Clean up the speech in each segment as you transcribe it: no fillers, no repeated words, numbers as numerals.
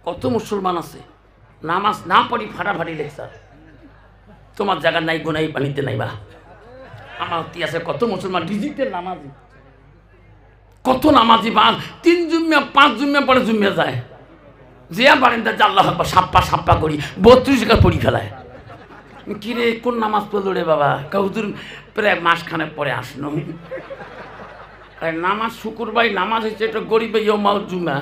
কত মুসলমান আছে নামাজ না পড়ি ফাটাফাটি লেকচার, তোমার জায়গা নাই গোনাই পানিতে নাই বা আমার আছে কত মুসলমান ডিজিটাল নামাজি, কত নামাজি বা 3 জুম্মা 5 জুম্মা পরে জুম্মা যায়, যে পারেন তা আল্লাহ সাপ্পা সাপ্পা করি 32 টাকা পড়ি ফেলায়। কিরে কোন নামাজ পড়লো রে বাবা? হুজুর প্রায় মাসখানেক পরে আসলো। নামাজ শুক্রবার নামাজ হচ্ছে এটা গরিবের ইয়মাল জুম্মা,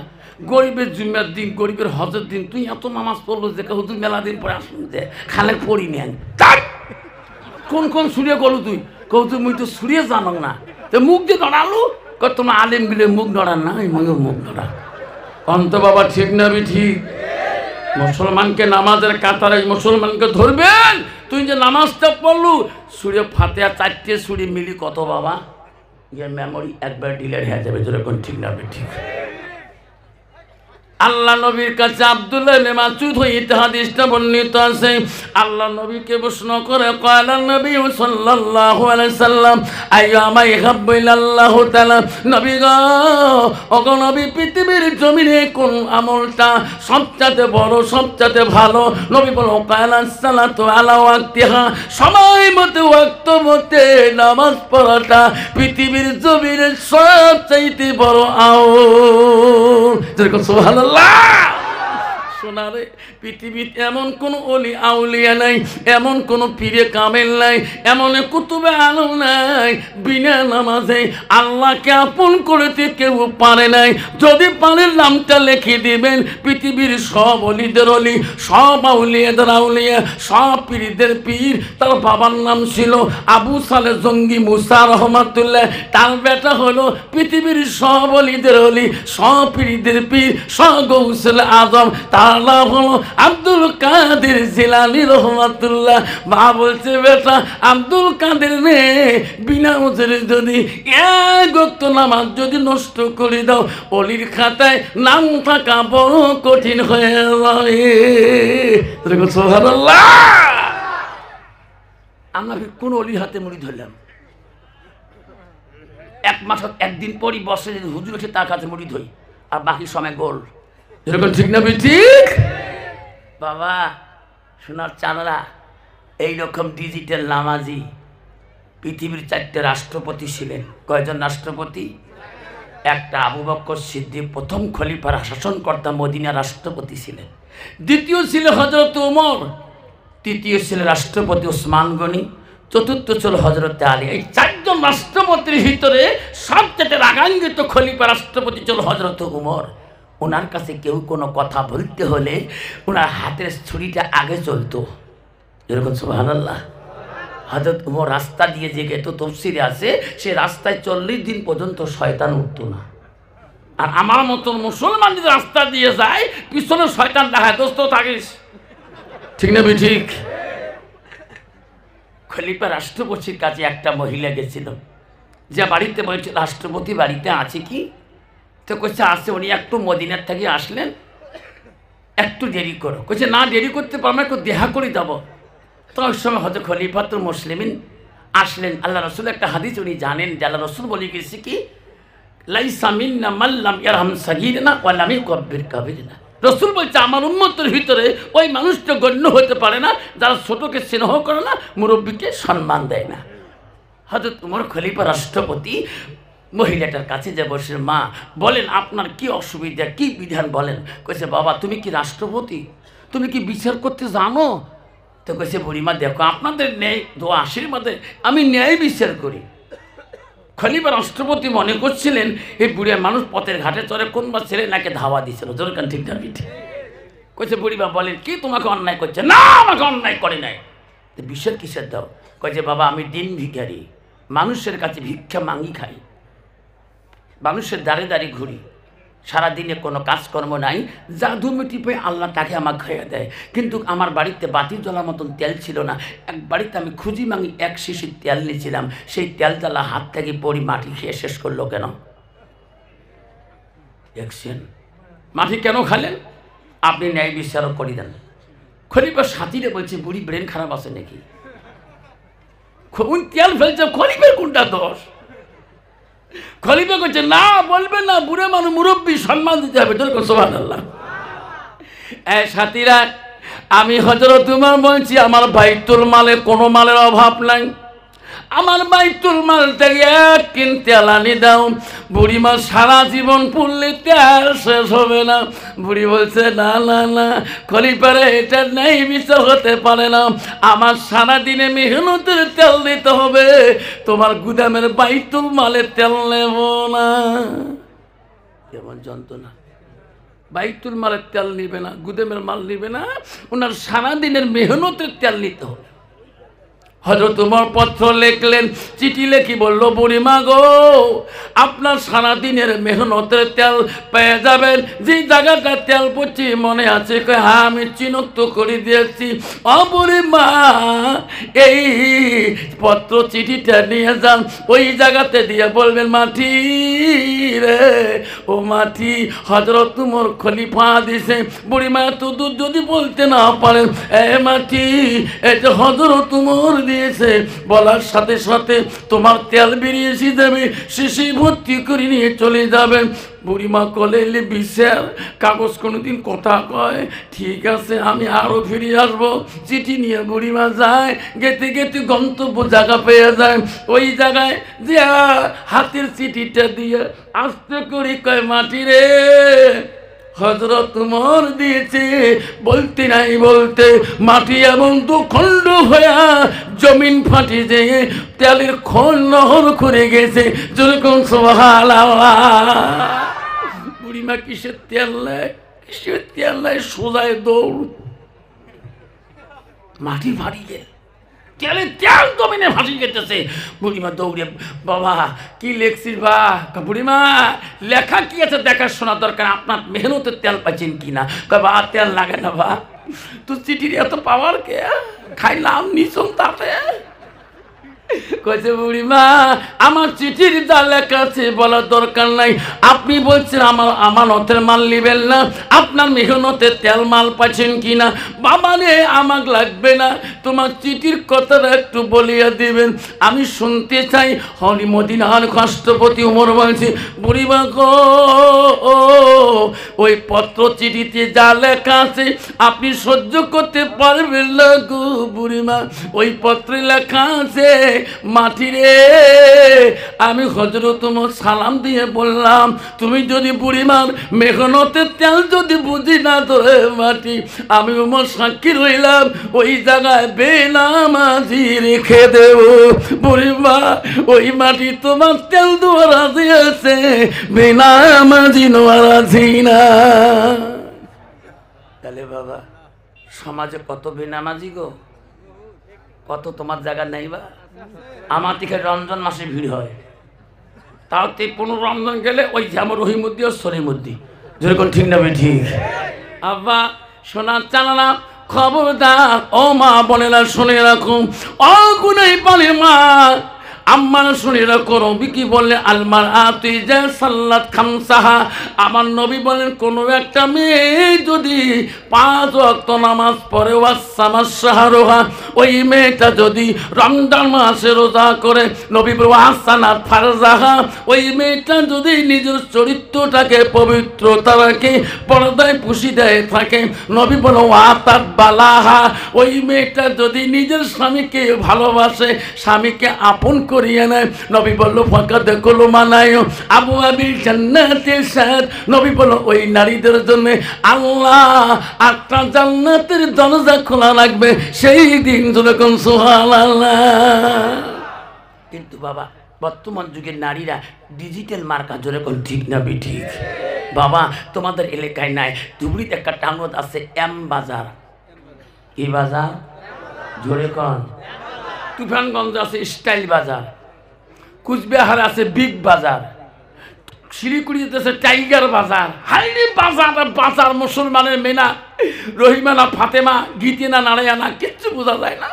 গরিবের জুম্মার দিন, গরিবের হজের দিন, তুই এত নামাজ পড়লো যে হুজুর মেলা দিন পরে আসুন যে খালে পড়ি নেন। কোন কোন সুরিয়ে গলু তুই? কৌতুক মুই তো সুরিয়ে জানো না, তো মুখ দিয়ে নড়ালো তোমার আলেম বিলে মুখ নড়ান না, মুখ নড়া অন্ত বাবা ঠিক না? ঠিক। মুসলমানকে নামাজের কাতারে মুসলমানকে ধরবেন। তুই যে নামাজটা পড়লু সুরিয়ে ফাতেহা 4টে সুরি মিলি কত বাবা? যে মেমোরি একবার ডিলেট হয়ে যাবে, যেরকম ঠিক না? ঠিক। আল্লাহ নবীর কাছে আব্দুল্লাহ ইবনে মাসউদ হইতে হাদিসটা বর্ণিত আছে। আল্লাহ নবীকে প্রশ্ন করে কয়লা নবী সাল্লাল্লাহু আলাইহি সাল্লাম আইয়ামা ইহাব্বু ইলাল্লাহু তাআলা, নবী গো ওগো নবী পৃথিবীর জমিনে কোন আমলটা সবচেয়ে বড় সবচেয়ে ভালো? নবী বলল কয়লা সালাতু আলা ওয়াক্তিহা, সময় মতো ওয়াক্ত মতে নামাজ পড়াটা পৃথিবীর জমিনে সবচেয়ে বড় আমল। যেরকম সুবহানাল্লাহ। সোনারে পৃথিবীতে এমন কোন অলি আউলিয়া নাই, এমন কোন পীরে কামেল নাই, এমন কুতুবে আলম নাই বিনা নামাজে আল্লাহকে আপন করতে কেউ পারে নাই। যদি পারেন নামটা লিখে দিবেন। পৃথিবীর সব অলিদের অলি, সব আউলিয়াদের আউলিয়া, সব পীরদের পীর। তার বাবার নাম ছিল আবু সালে জঙ্গি মুসা রহমাতুল্লাহ, তার বেটা হলো পৃথিবীর সব অলিদের অলি, সব পীরদের পীর, সব গৌসুল আজম, তার নাম হলো আব্দুল কাদের জিলানী রহমাতুল্লাহ। মা বলছে বেটা আব্দুল কাদের রে, বিনা ওজরে যদি এক ওয়াক্ত নামাজ যদি নষ্ট করে দাও, অলির খাতায় নাম থাকা বড় কঠিন হয়ে যাবে। সুবহানাল্লাহ। আমরা কোন অলির হাতে মুড়ি ধরলাম? 1 মাস 1 দিন পরই বসে যদি হুজুর এসে তার কাছে মুড়ি ধরি, আর বাকি সময় গোল। এরকম ঠিক না? ঠিক বাবা। শোনার চানরা এইরকম ডিজিটাল নামাজি পৃথিবীর 4টে রাষ্ট্রপতি ছিলেন। কয়জন রাষ্ট্রপতি? একটা আবু বকর সিদ্দিক, প্রথম খলিফার শাসনকর্তা, মদিনার রাষ্ট্রপতি ছিলেন। দ্বিতীয় ছিল হযরত ওমর, তৃতীয় ছিল রাষ্ট্রপতি ওসমান গনি, চতুর্থ ছিল হযরত আলী। এই 4 জন রাষ্ট্রপতির ভিতরে সবচেয়ে রাগান্বিত খলিফা রাষ্ট্রপতি ছিল হযরত ওমর। ওনার কাছে কেউ কোনো কথা বলতে হলে ওনার হাতের ছুরিটা আগে চলতো। এরকম সুবহানাল্লাহ। হযরত ওমর রাস্তা দিয়ে যে গেতো, তফসিরে আছে, সে রাস্তায় 40 দিন পর্যন্ত শয়তান উঠতো না। আর আমার মতন মুসলমান যদি রাস্তা দিয়ে যায়, পিছনে শয়তান দেখায় দোস্ত থাকিস। ঠিক না? ঠিক। খলিফা রাষ্ট্রপতির কাছে একটা মহিলা গেছিল, যে বাড়িতে বলছে রাষ্ট্রপতি বাড়িতে আছে কি? তো কইছে আছে। উনি একটু মদিনার থেকে আসলেন, একটু দেরি করো। কইছে না দেরি করতে পারবো, একটু দেখা করে যাবো। তো ওই সময় হয়তো খলিফাতুল মুসলিমিন আসলেন। আল্লাহ রসুল একটা হাদিস উনি জানেন, যে আল্লাহ রসুল বলে গেছে কি লাইসা মিন্না মান লাম ইয়ারহাম সাগীরানা ওয়া লাম ইউকাব্বির কাবীরানা। রসুল বলছে আমার উম্মতের ভিতরে ওই মানুষটা গণ্য হতে পারে না যারা ছোটকে স্নেহ করে না, মুরব্বীকে সম্মান দেয় না। হযরত ওমর খলিফা রাষ্ট্রপতি মহিলাটার কাছে যে বসে, মা বলেন আপনার কি অসুবিধা, কি বিধান বলেন। কইছে বাবা তুমি কি রাষ্ট্রপতি, তুমি কি বিচার করতে জানো? তো কইছে বুড়িমা দেখো আপনাদের ন্যায় দোয়া আশীর্বাদে আমি ন্যায় বিচার করি। খলিফা রাষ্ট্রপতি মনে করছিলেন এই বুড়িয়া মানুষ পথের ঘাটে চড়ে কোন বা ছেলে নাকি ধাওয়া দিচ্ছিল। জোরকান ঠিক না? কইছে বুড়িমা বলেন কি তোমাকে অন্যায় করছে? না আমাকে অন্যায় করে নাই। তো বিচার কিসের দাও? কইছে বাবা আমি দিন ভিখারি, মানুষের কাছে ভিক্ষা মাঙ্গি খাই, মানুষের দাঁড়ে দাঁড়িয়ে ঘুরি, সারাদিনে কোনো কাজকর্ম নাই, জাদু মিটি পেয়ে আল্লাহ তাকে আমাকে খাইয়ে দেয়। কিন্তু আমার বাড়িতে বাতি জ্বলার মতন তেল ছিল না। এক বাড়িতে আমি খুঁজি মাঙি 1 শিশির তেল নিয়েছিলাম, সেই তেল জ্বালা হাত থেকে পড়ি মাটি খেয়ে শেষ করলো। কেন দেখছেন? মাটি কেন খালেন? আপনি ন্যায় বিচারও করে দেন। খলিফা সাথীরে বলছে বুড়ি ব্রেন খারাপ আছে নাকি? তেল ফেলছে, খলিফার কোনটা দোষ? খলিফা করছে না বলবেন না, বুড়ে মানুষ মুরব্বী সম্মান দিতে হবে। সুবহানাল্লাহ। সাথীরা, আমি হযরত উমর বলছি, আমার বাইতুল মালে কোনো মালের অভাব নাই, আমার বাইতুল মাল থেকে এক কিন তেল আনি দাও। বুড়িমা সারা জীবন পুড়লে তেল শেষ হবে না। বুড়ি বলছে, না না না খলিফারে, এটা নেই বিচার হতে পারে না, আমার সারাদিনে মেহনতের তেল দিতে হবে, তোমার গুদামের বাইতুল মালের তেল নেব না। কেমন যন্ত্রণা! বাইতুল মালের তেল নিবে না, গুদামের মাল নিবে না, ওনার সারাদিনের মেহনতের তেল নিতে হবে। হযরত উমর পত্র লিখলেন, চিঠি লিখি বলল, বুড়িমা গো, আপনার সারাদিনের মেহনতের তেল পেয়ে যাবেন, যে জায়গাটা তেল পড়ছি মনে আছে? হ্যাঁ, আমি চিহ্নিত করে দিয়েছি। ও বুড়িমা, এই পত্র চিঠিটা নিয়ে যান, ওই জায়গাতে দিয়ে বলবেন, মাটি রে ও মাটি, হযরত উমর খলিফা দিছে। বুড়িমা এত দূর যদি বলতে না পারেন, এ মাটি, এই যে হযরত উমর দিয়েছে, বলার সাথে সাথে তোমার তেল বেরিয়ে এসে যাবে, শিশি ভর্তি করে নিয়ে চলে যাবেন। বুড়িমা কলে এলে বিচার কাগজ কোনোদিন কথা কয়, ঠিক আছে আমি আরো ফিরে আসবো। চিঠি নিয়ে বুড়িমা যায়, গেতে গেতে গন্তব্য জায়গা পেয়ে যায়। ওই জায়গায় যে হাতের চিঠিটা দিয়ে আস্তে করে কয়, মাটি রে, হযরত উমর দিয়েছে। বলতে নাই বলতে মাটি এমন দুখণ্ড হইয়া জমিন ফাটি যেয়ে তেলের খোল নহর করে গেছে। যেরকম সুবহানাল্লাহ। বুড়িমা কিসের তেল নেয়, কিসের তেল নেয়, সোজায় দৌড়, মাটি ফাটি গেল, তেলের তেল জমিনে ভাসি গেতেছে। বুড়িমা দৌড়ে, বাবা কি লেখছিস? বা বুড়িমা, লেখা কি আছে দেখার শোনা দরকার, আপনার মেহনতের তেল পাচ্ছেন কিনা? বা তেল লাগে না বা, তুই চিঠির এত পাওয়ার কে, খাইলাম নিচম তাতে। কইছে, বুড়িমা আমার চিঠির যা লেখা আছে বলার দরকার নাই, আপনি বলছেন আমার আমানতের মাল নিবেন না, আপনার মেহনতের তেল মাল পাচ্ছেন কিনা? বাবা রে, আমাকে লাগবে না, তোমার চিঠির কথাটা একটু বলিয়া দিবেন, আমি শুনতে চাই। হরি মদিনার রাষ্ট্রপতি উমর বলছে, বুড়িমা গো, ওই পত্র চিঠিতে যা লেখা আছে আপনি সহ্য করতে পারবেন না গো বুড়িমা। ওই পত্রে লেখা আছে, মাটি রে, আমি হযরত উমর সালাম দিয়ে বললাম, তুমি যদি বুড়িমার মেহনতের তেল যদি বুঝি না ধরে মাটি, আমি উমর সাক্ষী রইলাম, ওই জায়গায় বেনামাজি রেখে দেব। বুড়িমা, ওই মাটি তোমার তেল দেওয়ার রাজি আছে, বেনামাজি নেওয়ার রাজি না। তাহলে বাবা, সমাজে কত বেনামাজি গো, কত তোমার জায়গা নেই বা। আমার দিকে রমজান মাসে ভিড় হয়, তাও 15 রমজান গেলে ওই যেমন রহিমুদ্দি ও সলিমুদ্দি, যেরকম ঠিক না ঠিক? আব্বা শোনার চালানা, খবরদার ও মা বোনেরা শুনে রাখুন, অগুনাই পারে মা, আমার শুনে রাখো, নবী কি বললেন, আলমার আতুই যে সাল্লাত খামসাহা, আমার নবী বলেন, কোনো একটা মেয়ে যদি 5 ওয়াক্ত নামাজ পড়ে, ওয়াসামাস শাহরুহা, ওই মেয়েটা যদি রমজান মাসে রোজা করে, নবী বলেন ওয়াসানাত ফারজাহা, ওই মেয়েটা যদি নিজের চরিত্রটাকে পবিত্রতা রাখে, পর্দায় পুষিদায় থাকে, নবী বলেন ওয়াতাত বালাহা, ওই মেয়েটা যদি নিজের স্বামীকে ভালোবাসে, স্বামীকে আপন করিয়ে নেয়, নবী বলল ফাকাদ কুলু মানায় আবু আবিল জান্নাতের সাদ, নবী বলল ওই নারীদের জন্য আল্লাহ 8টা জান্নাতের দরজা খোলা রাখবে সেই দিন। যখন সুবহানাল্লাহ। কিন্তু বাবা, বর্তমান যুগের নারীরা ডিজিটাল মার্কা, যেরকম ঠিক না ঠিক? বাবা তোমাদের এলাকায় নাই, ধুবড়িতে একটা টাউন আছে এম বাজার। কি বাজার? জোরে কন। তুফানগঞ্জ আছে স্টাইল বাজার, কুচবিহার আছে বিগ বাজার, শিলিগুড়িতে আছে টাইগার বাজার। হাইলি বাজার, বাজার মুসলমানের মেনা, রহিমানা, ফাতেমা, গীতিনা, নারায়ণা, কিচ্ছু বোঝা যায় না,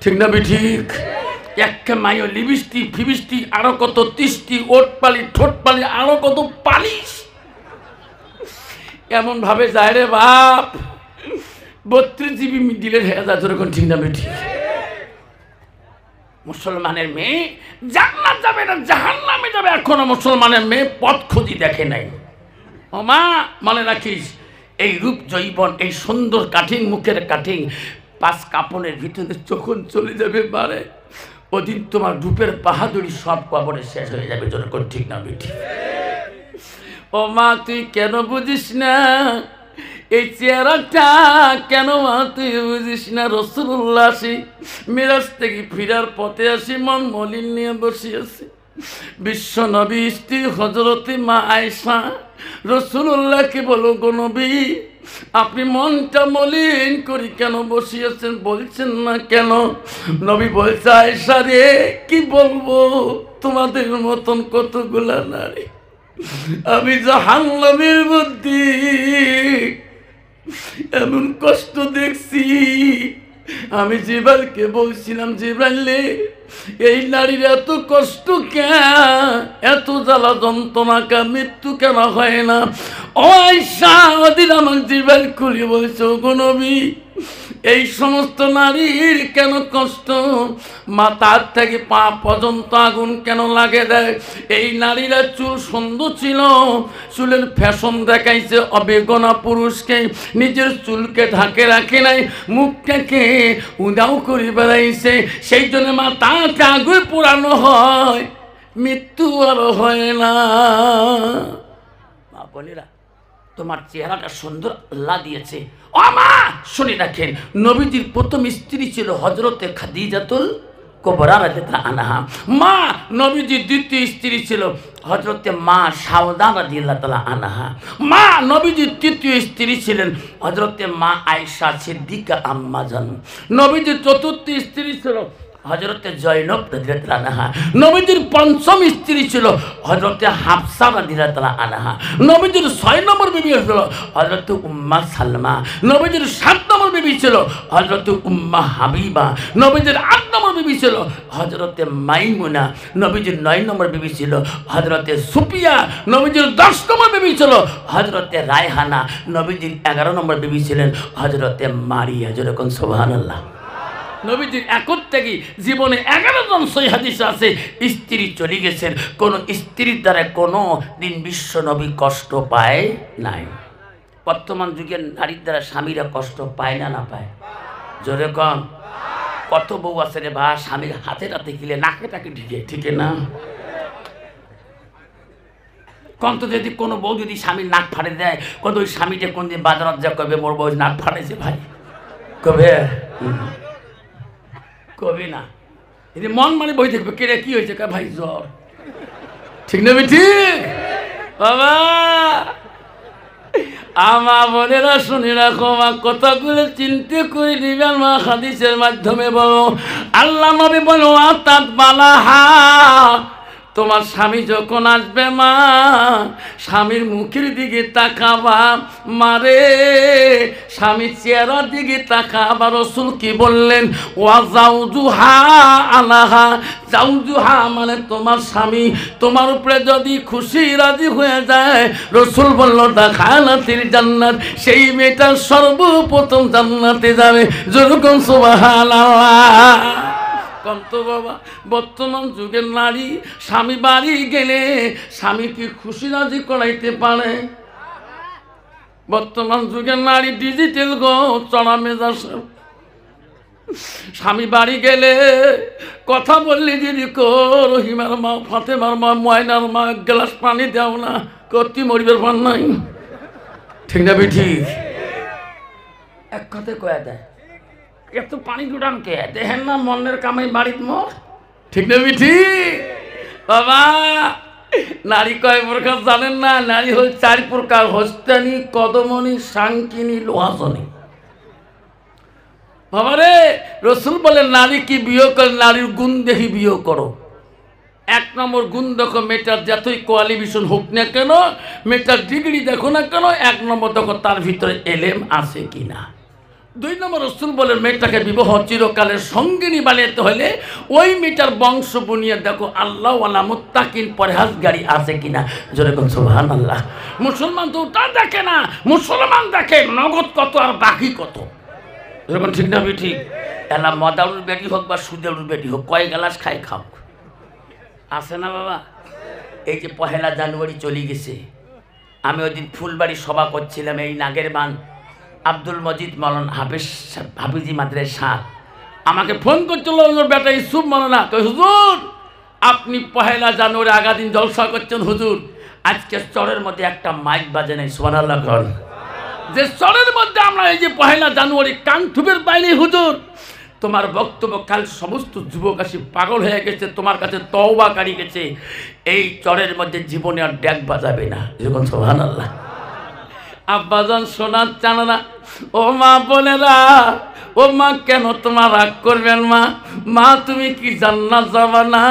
ঠিক না ঠিক? একটা মাইও লিপস্টিক ফিবিস্টিক, আরো কত তিস্টি, ওট পালি, ঠোঁট পালি, আরো কত পালিশ, এমন ভাবে যায় রে বাপ, 32 জিবি দিলের হয়ে যায়, যেরকম ঠিক না ঠিক? মুসলমানের মেয়ে জান্নাত যাবে না জাহান্নামে যাবে, এখনো মুসলমানের মেয়ে পথ খুঁজি দেখে নাই। ও মা, মনে রাখিস, এই রূপ জৈবন, এই সুন্দর কাঠিং, মুখের কাঠিং, 5 কাপড়ের ভিতরে যখন চলে যাবে বারে, ওদিন তোমার রূপের বাহাদুরি সব কবরে শেষ হয়ে যাবে। যখন ঠিক না বেটি? ও মা, তুই কেন বুঝিস না এই চেহারাটা? কেন মা তুই বুঝিস না? রাসূলুল্লাহ আসি মিরাজ থেকে ফিরার পথে আসি, মন মলিন নিয়ে বসিয়েছে। বিশ্ব নবী স্ত্রী হযরতে মা আয়েশা রাসূলুল্লাহকে বলো, গো নবী, আপনি মনটা মলিন করি কেন বসিয়েছেন, বলছেন না কেন? নবী বলছে, আয়েশা রে, কি বলবো, তোমাদের মতন কতগুলা নারী আমি জাহান্নামের মধ্যে এমন কষ্ট দেখছি। আমি জিবরাইলকে বলছিলাম, জিবরাইল, এই নারীর এত কষ্ট কেন, এত জ্বালা যন্ত্রণা কেন, মৃত্যু কেন হয় না? ও আয়েশা, ওদিন আমার জিবরাইল খুলে বলছে, ওগো নবী, এই সমস্ত নারীর কেন কষ্ট, মাথার থেকে পা পর্যন্ত আগুন কেন লাগে দেয়? এই নারীরা চুল সুন্দর ছিল, চুলের ফ্যাশন দেখাইছে অবেগনা পুরুষকে, নিজের চুলকে ঢাকে রাখে নাই, মুখটাকে উদাও করে বেড়াইছে, সেই জন্য মাথাটা আগুন পোড়ানো হয়, মৃত্যু আর হয় না। মা বোনেরা, তোমার চেহারাটা সুন্দর আল্লাহ দিয়েছে। ও মা, শুনে রাখেন, নবীজির প্রথম স্ত্রী ছিল হযরতে খাদিজাতুল কুবরা রাদিয়াল্লাহু আনহা। মা, নবীজির দ্বিতীয় স্ত্রী ছিল হযরতে মা সাউদা রাদিয়াল্লাহু তাআলা আনহা। মা, নবীজির তৃতীয় স্ত্রী ছিলেন হযরতে মা আয়েশা সিদ্দিকা আম্মা জান। নবীজির চতুর্থ স্ত্রী ছিল হযরতে জয়নব রাদিয়াল্লাহু আনহা। নবীজির পঞ্চম স্ত্রী ছিল হযরতে হাফসা রাদিয়াল্লাহু আনহা। নবীজির 6 নম্বর বিবি ছিল হযরতে উম্মা সালমা। নবীজির 7 নম্বর বিবি ছিল হযরতে উম্মা হাবিবা। নবীজির 8 নম্বর বিবি ছিল হযরতে মাইমুনা। নবীজির 9 নম্বর বিবি ছিল হযরতে সুফিয়া। নবীজির 10 নম্বর বিবি ছিল হযরতে রায়হানা। নবীজির 11 নম্বর বিবি ছিলেন হযরতে মারিয়া। যেরকম সুবহানাল্লাহ। নবীজির একর থেকে জীবনে 11 জন সহিহ হাদিস আছে স্ত্রী চলে গেছেন, কোন স্ত্রীর দ্বারা কোনো দিন বিশ্ব নবী কষ্ট পায় নাই। বর্তমান যুগের নারীর দ্বারা স্বামীরা কষ্ট পায় না, না পায়? জোরে কম। কত বউ আছে রে বা, স্বামীর হাতে রাতে গিলে নাকে টাকে ঢিকে, ঠিক না? কন্ত যদি কোনো বউ যদি স্বামীর নাক ফাড়ে দেয়, কত ওই স্বামীটা কোন দিন বাজারত যা কবে মোর বউ নাক ফাড়েছে ভাই, কবে কবি না, যদি মন মানে বই দেখবে, কে কি হয়েছে, কা ভাই জ্বর, ঠিক না? ঠিক বাবা, আমা বোনেরা শুনে রাখো, মা কথাগুলো চিন্তা করে নিবেন, মা হাদিসের মাধ্যমে বলো। আল্লাহ নবী বলো, আতাত বালাহা, তোমার স্বামী যখন আসবে মা, স্বামীর মুখের দিকে তাকাবা, মারে স্বামীর চেহারার দিকে তাকাবা। রাসূল কি বললেন? ওয়া জাউজুহা আলাহা, জাউজুহা মানে তোমার স্বামী তোমার উপরে যদি খুশি রাজি হয়ে যায়, রাসূল বলল দাখালাতিল জান্নাত, সেই মেয়েটা সর্বপ্রথম জান্নাতে যাবে। যেরকম সুবহানাল্লাহ। কন্ত বাবা, বর্তমান যুগের নারী স্বামী বাড়ি গেলে স্বামীকে খুশি রাজি করাইতে পারে? বর্তমান যুগের নারী ডিজিটাল গো, চড়া মেজাজ। স্বামী বাড়ি গেলে কথা বললি যদি রহিমার মা, ফাতেমার মা, ময়নার মা, এক গ্লাস পানি দাও না, কতি মরিবার পান নাই, ঠিক না বেঠি? এক কথায় কয়া দেয়, এত পানি জুটান কে, দেখেন না মনের কামাই বাড়িত মোর, ঠিক না বেঠি? বাবা, নারী কয় প্রকার জানেন না? নারী হল 4 প্রকার: হস্তানি, কদমনি, সাংকিনী, লোহাসনী। বাবা রে, রাসূল বলেন নারী কি বিয়ে করে? নারীর গুণ দেখি বিয়ে করো। 1 নম্বর গুণ দেখো, মেয়েটার যতই কোয়ালিফিকেশন হোক না কেন, মেয়েটার ডিগ্রি দেখো না কেন, 1 নম্বর দেখো তার ভিতরে এলেম আছে কিনা। 2 নম্বর রাসূল বলেন মেয়েটাকে বিবাহ চিরকালের সঙ্গিনী বানাতে হলে ওই মেয়েটার বংশ বুনিয়ে দেখো আল্লাহ ওয়ালা মুত্তাকিন পরহেজগারি আছে কিনা। যেরকম সুবহানাল্লাহ। মুসলমান তো ওটা দেখে না, মুসলমান দেখে নগদ কত আর বাকি কত। যেরকম ঠিক না? ঠিক। এলা মদাউর বেটি হোক বা সুদেউর বেটি হোক, কয় গ্লাস খাই খাও, আছে না বাবা? এই যে 1 জানুয়ারি চলে গেছে, আমি ওই দিন ফুলবাড়ি সভা করছিলাম এই নাগের বান আব্দুল মজিদ মৌলানা হাফিজি মাদ্রাসা আমাকে ফোন করছিল বেটা ইসুফ মৌলানা তো হুজুর আপনি পহেলা জানুয়ারি আগাদিন জলসা করছেন হুজুর আজকে চরের মধ্যে একটা মাইক বাজে নাই সুবহানাল্লাহ কর যে চরের মধ্যে আমরা এই যে পহেলা জানুয়ারি কান থুবের পাইনি হুজুর তোমার বক্তব্য কাল সমস্ত যুবক আসি পাগল হয়ে গেছে তোমার কাছে তওবা কারি গেছে এই চরের মধ্যে জীবনে আর ড্যাক বাজাবে না যখন সুবহানাল্লাহ আব্বাজান শোনার চান না ও মা বোনেরা ও মা কেন তোমার রাগ করবেন মা মা তুমি কি জান্নাত যাবা না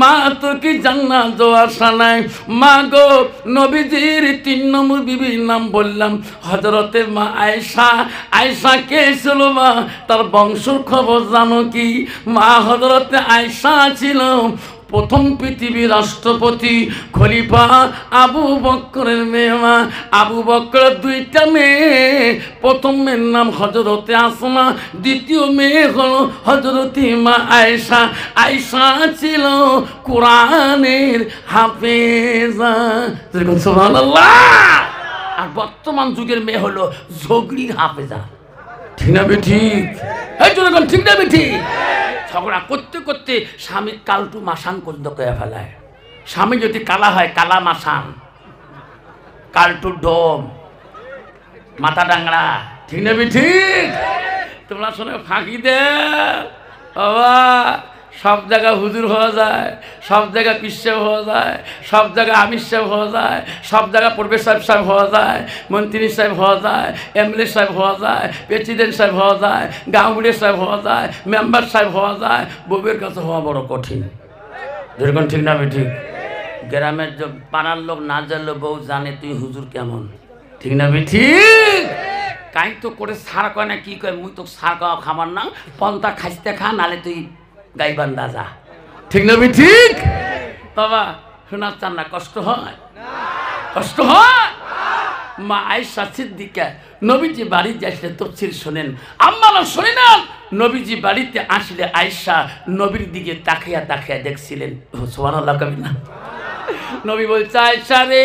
মা তো কি জান্নাত যাওয়ার আশা নাই মা গো নবীজির 3 নম্বর বিবির নাম বললাম হযরতে মা আয়েশা আয়েশা কে ছিল মা তার বংশের খবর জানো কি মা হযরতে আয়েশা ছিল প্রথম পৃথিবীর রাষ্ট্রপতি খলিফা আবু বকরের মেয়ে মা আবু বকরের 2টা মেয়ে প্রথম মেয়ের নাম হযরতে আসমা দ্বিতীয় মেয়ে হলো হযরতে মা আয়েশা আয়েশা ছিল কোরআনের হাফেজা সুবহানাল্লাহ আর বর্তমান যুগের মেয়ে হলো ঝগড়ির হাফেজা ঠিক না ঠিক এই জন্য ঠিক না ঠিক ঝগড়া করতে করতে স্বামীর কালটু মাসান পর্যন্ত করে ফেলায় স্বামী যদি কালা হয় কালা মাসান কালটু ডোম মাথা ডাংরা ঠিক না ঠিক তোমরা শোনে ফাঁকি দে বাবা সব জায়গায় হুজুর হওয়া যায় সব জায়গায় পীর সাহেব হওয়া যায় সব জায়গায় আমির সাহেব হওয়া যায় সব জায়গায় প্রফেসর সাহেব হওয়া যায় মন্ত্রী সাহেব হওয়া যায় এমএলএ সাহেব হওয়া যায় প্রেসিডেন্ট সাহেব হওয়া যায় গাঁওগুড়ি সাহেব হওয়া যায় মেম্বার সাহেব হওয়া যায় বউয়ের কাছে হওয়া বড় কঠিন যেরকম ঠিক না ঠিক গ্রামের পাড়ার লোক না জানলে বউ জানে তুই হুজুর কেমন ঠিক না ঠিক কাই তো করে সার কয় না কি কয় মুই তো সার খাওয়া খাবার না পন্থা খাইতে খা নালে তুই গাইবান্ধা যা ঠিক না ঠিক বাবা শোনার চান না কষ্ট হয় কষ্ট হয় মা আয়েশা সিদ্দিকা নবীজি বাড়িতে আসলে তফসির শোনেন আম্মারা শুনে না নবীজি বাড়িতে আসলে আয়েশা নবীর দিকে তাকিয়া তাকিয়া দেখছিলেন সুবহানাল্লাহ কবি না নবী বলছে আয়েশা রে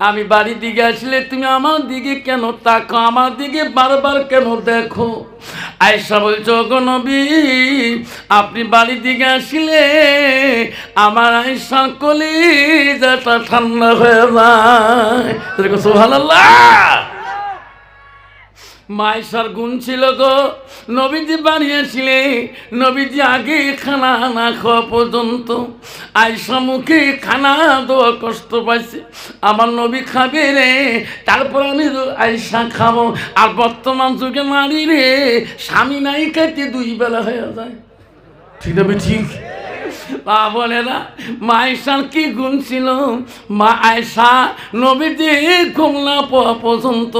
আমি বাড়ির দিকে আসলে তুমি আমার দিকে কেন তাকো আমার দিকে বারবার কেন দেখো আয়েশা বলছো গো নবী আপনি বাড়ির দিকে আসলে আমার আয়েশা কলিজাটা ঠান্ডা হয়ে যায় সুবহানাল্লাহ মায়েশার গুণ ছিল গো নবীজি বানিয়েছিলে নবীজি আগে খানা না খাওয়া পর্যন্ত আয়েশা মুখে খানা দেওয়া কষ্ট পাইছে আমার নবী খাবে রে তারপর আমি আয়েশা খাবো আর বর্তমান যুগে নারী রে স্বামী নাই খাইতে 2 বেলা হয়ে যায় ঠিক না ঠিক মা বলে না মা আয়েশার কি গুণ ছিল মা আয়েশা নবীজি ঘুম না পাওয়া পর্যন্ত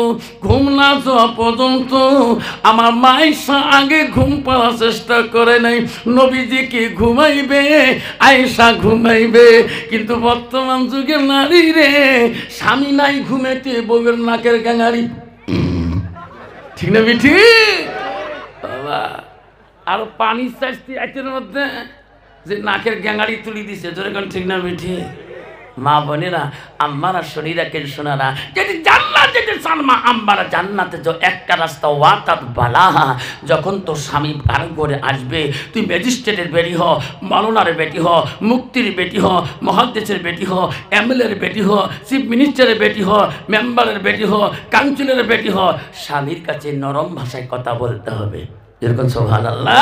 ঘুম না যাওয়া পর্যন্ত আমার মা আয়েশা আগে ঘুম পাওয়ার চেষ্টা করে নাই নবীজিকে ঘুমাইবে আয়েশা ঘুমাইবে কিন্তু বর্তমান যুগের নারী রে স্বামী নাই ঘুমাইতে বউয়ের নাকের গাঙারি ঠিক না ঠিক বাবা আর পানি চাইতে আইতের মধ্যে যে নাকের গ্যাঙ্গাড়ি তুলি দিছে যেরকম ঠিক না মিঠি মা বোনেরা আম্মারা শরীরা কেন শোনারা যদি জান্নাত যেতে চান মা আম্মারা জান্নাতে যে একটা রাস্তা ওয়াতাত বালাহা যখন তোর স্বামী কার করে আসবে তুই ম্যাজিস্ট্রেটের বেটি হ মাওলানার বেটি হ মুক্তির বেটি হ মহাদেশের বেটি হ এমএলএর বেটি হ চিফ মিনিস্টারের বেটি হ মেম্বারের বেটি হ কাউন্সিলরের বেটি হ স্বামীর কাছে নরম ভাষায় কথা বলতে হবে যেরকম সুবহানাল্লাহ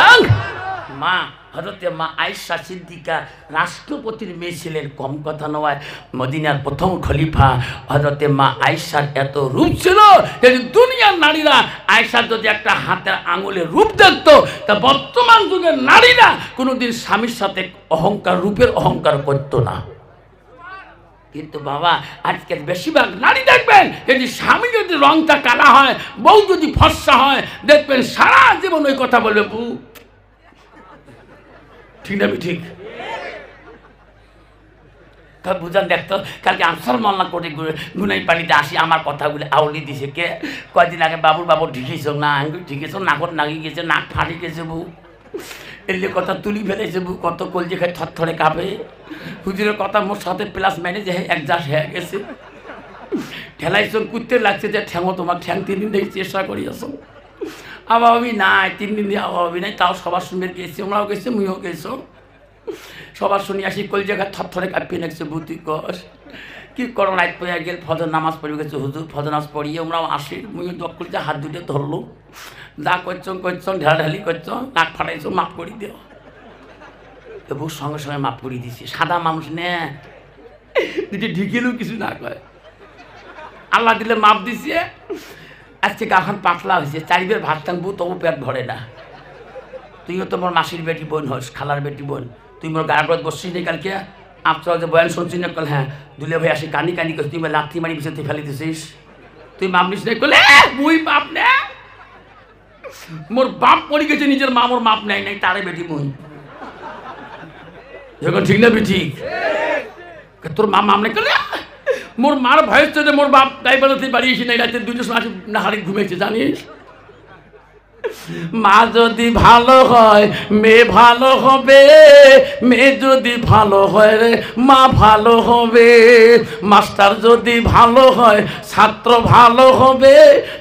মা হযরতে মা আয়েশা সিদ্দিকা রাষ্ট্রপতির মেয়ে ছিলেন কম কথা নয় মদিনার প্রথম খলিফা হযরতে মা আয়েশার এত রূপ ছিল যে দুনিয়ার নারীরা আয়েশার যদি একটা হাতের আঙুলের রূপ দেখতো তা বর্তমান যুগের নারীরা কোনোদিন স্বামীর সাথে অহংকার রূপের অহংকার করতো না কিন্তু বাবা আজকের বেশিরভাগ নারী দেখবেন যদি স্বামী যদি রংটা কালা হয় বউ যদি ফর্সা হয় দেখবেন সারা জীবন ওই কথা বলবে বউ ঠিক না ঠিক তার বুঝান দেখতো কালকে আনসার মাল্লা করে গুনাই পানিতে আসি আমার কথাগুলো আউলি দিছে কে কয়দিন আগে বাবুর ঢিকেছ না আঙ্গুল ঢিকেছ নাকত নাগি গেছে নাক ফাটি গেছে বউ এলে কথা তুলি ফেলেছে, কত কলজে খায় থরথরে কাঁপে। হুজুরের কথা মোর সাথে প্লাস মাইনাস একজাস হয়ে গেছে। ঠেলাইছন কুত্তে লাগছে যে ঠ্যাঙো তোমার ঠ্যাং 3 দিন থেকে চেষ্টা করি আসো। আবাবি নাই 3 দিন দিয়ে আবাবি নাই, তাও সবার সঙ্গে গেছি, আমরাও গেছি, মুইও গেছো। সবার শুনি আসি কলজে খায় থরথরে কাঁপিয়ে লাগছে বুদ্ধি কষ। কি করো নাইট পড়ে গেল, ফজর নামাজ পড়ে গেছে হুজুর, ফজর নামাজ পড়িয়ে আমরাও আসি। মুইও দক্কল যে হাত দুটো ধরলো, যা করছো ঢালাঢালি করছো, নাক ফাটাইছো, মাফ করি দিও। তবু সঙ্গে সঙ্গে মাফ করে দিছি। সাদা মানুষ নে দুটি ঢিকিলেও কিছু না কয়, আল্লাহ দিলে মাপ দিছে। আজকে গাখন পাতলা হয়েছে, 4 বের ভাত টানবো তবু পেট ভরে না। তুইও তো মোর মাসির বেটি বোন হস, খালার বেটি বোন, তুই মোর গায়ের পর বসছিস নি কালকে। আপনার যে বয়ান শুনছি না, কল হ্যাঁ দুলে ভাই আসি কানি কানি করছিস, তুই লাথি মারি বিছাতে ফেলে দিছিস, তুই মাপ নিস না। কলে মুই মাপ নে, মোর বাপ পড়ে গেছে নিজের মা, মোর মাপ নেয় নাই, তারে বেটি মুই। যখন ঠিক না বেটি, তোর মা মাপ নেই। কলে মোর মার ভয়েস তো মোর বাপ ড্রাইভারতে বাড়ি এসে নাই, রাতে 2টোর সময় নাহারি ঘুমেছে জানিস। মা যদি ভালো হয় মেয়ে ভালো হবে, মেয়ে যদি ভালো হয় রে মা ভালো হবে। মাস্টার যদি ভালো হয় ছাত্র ভালো হবে,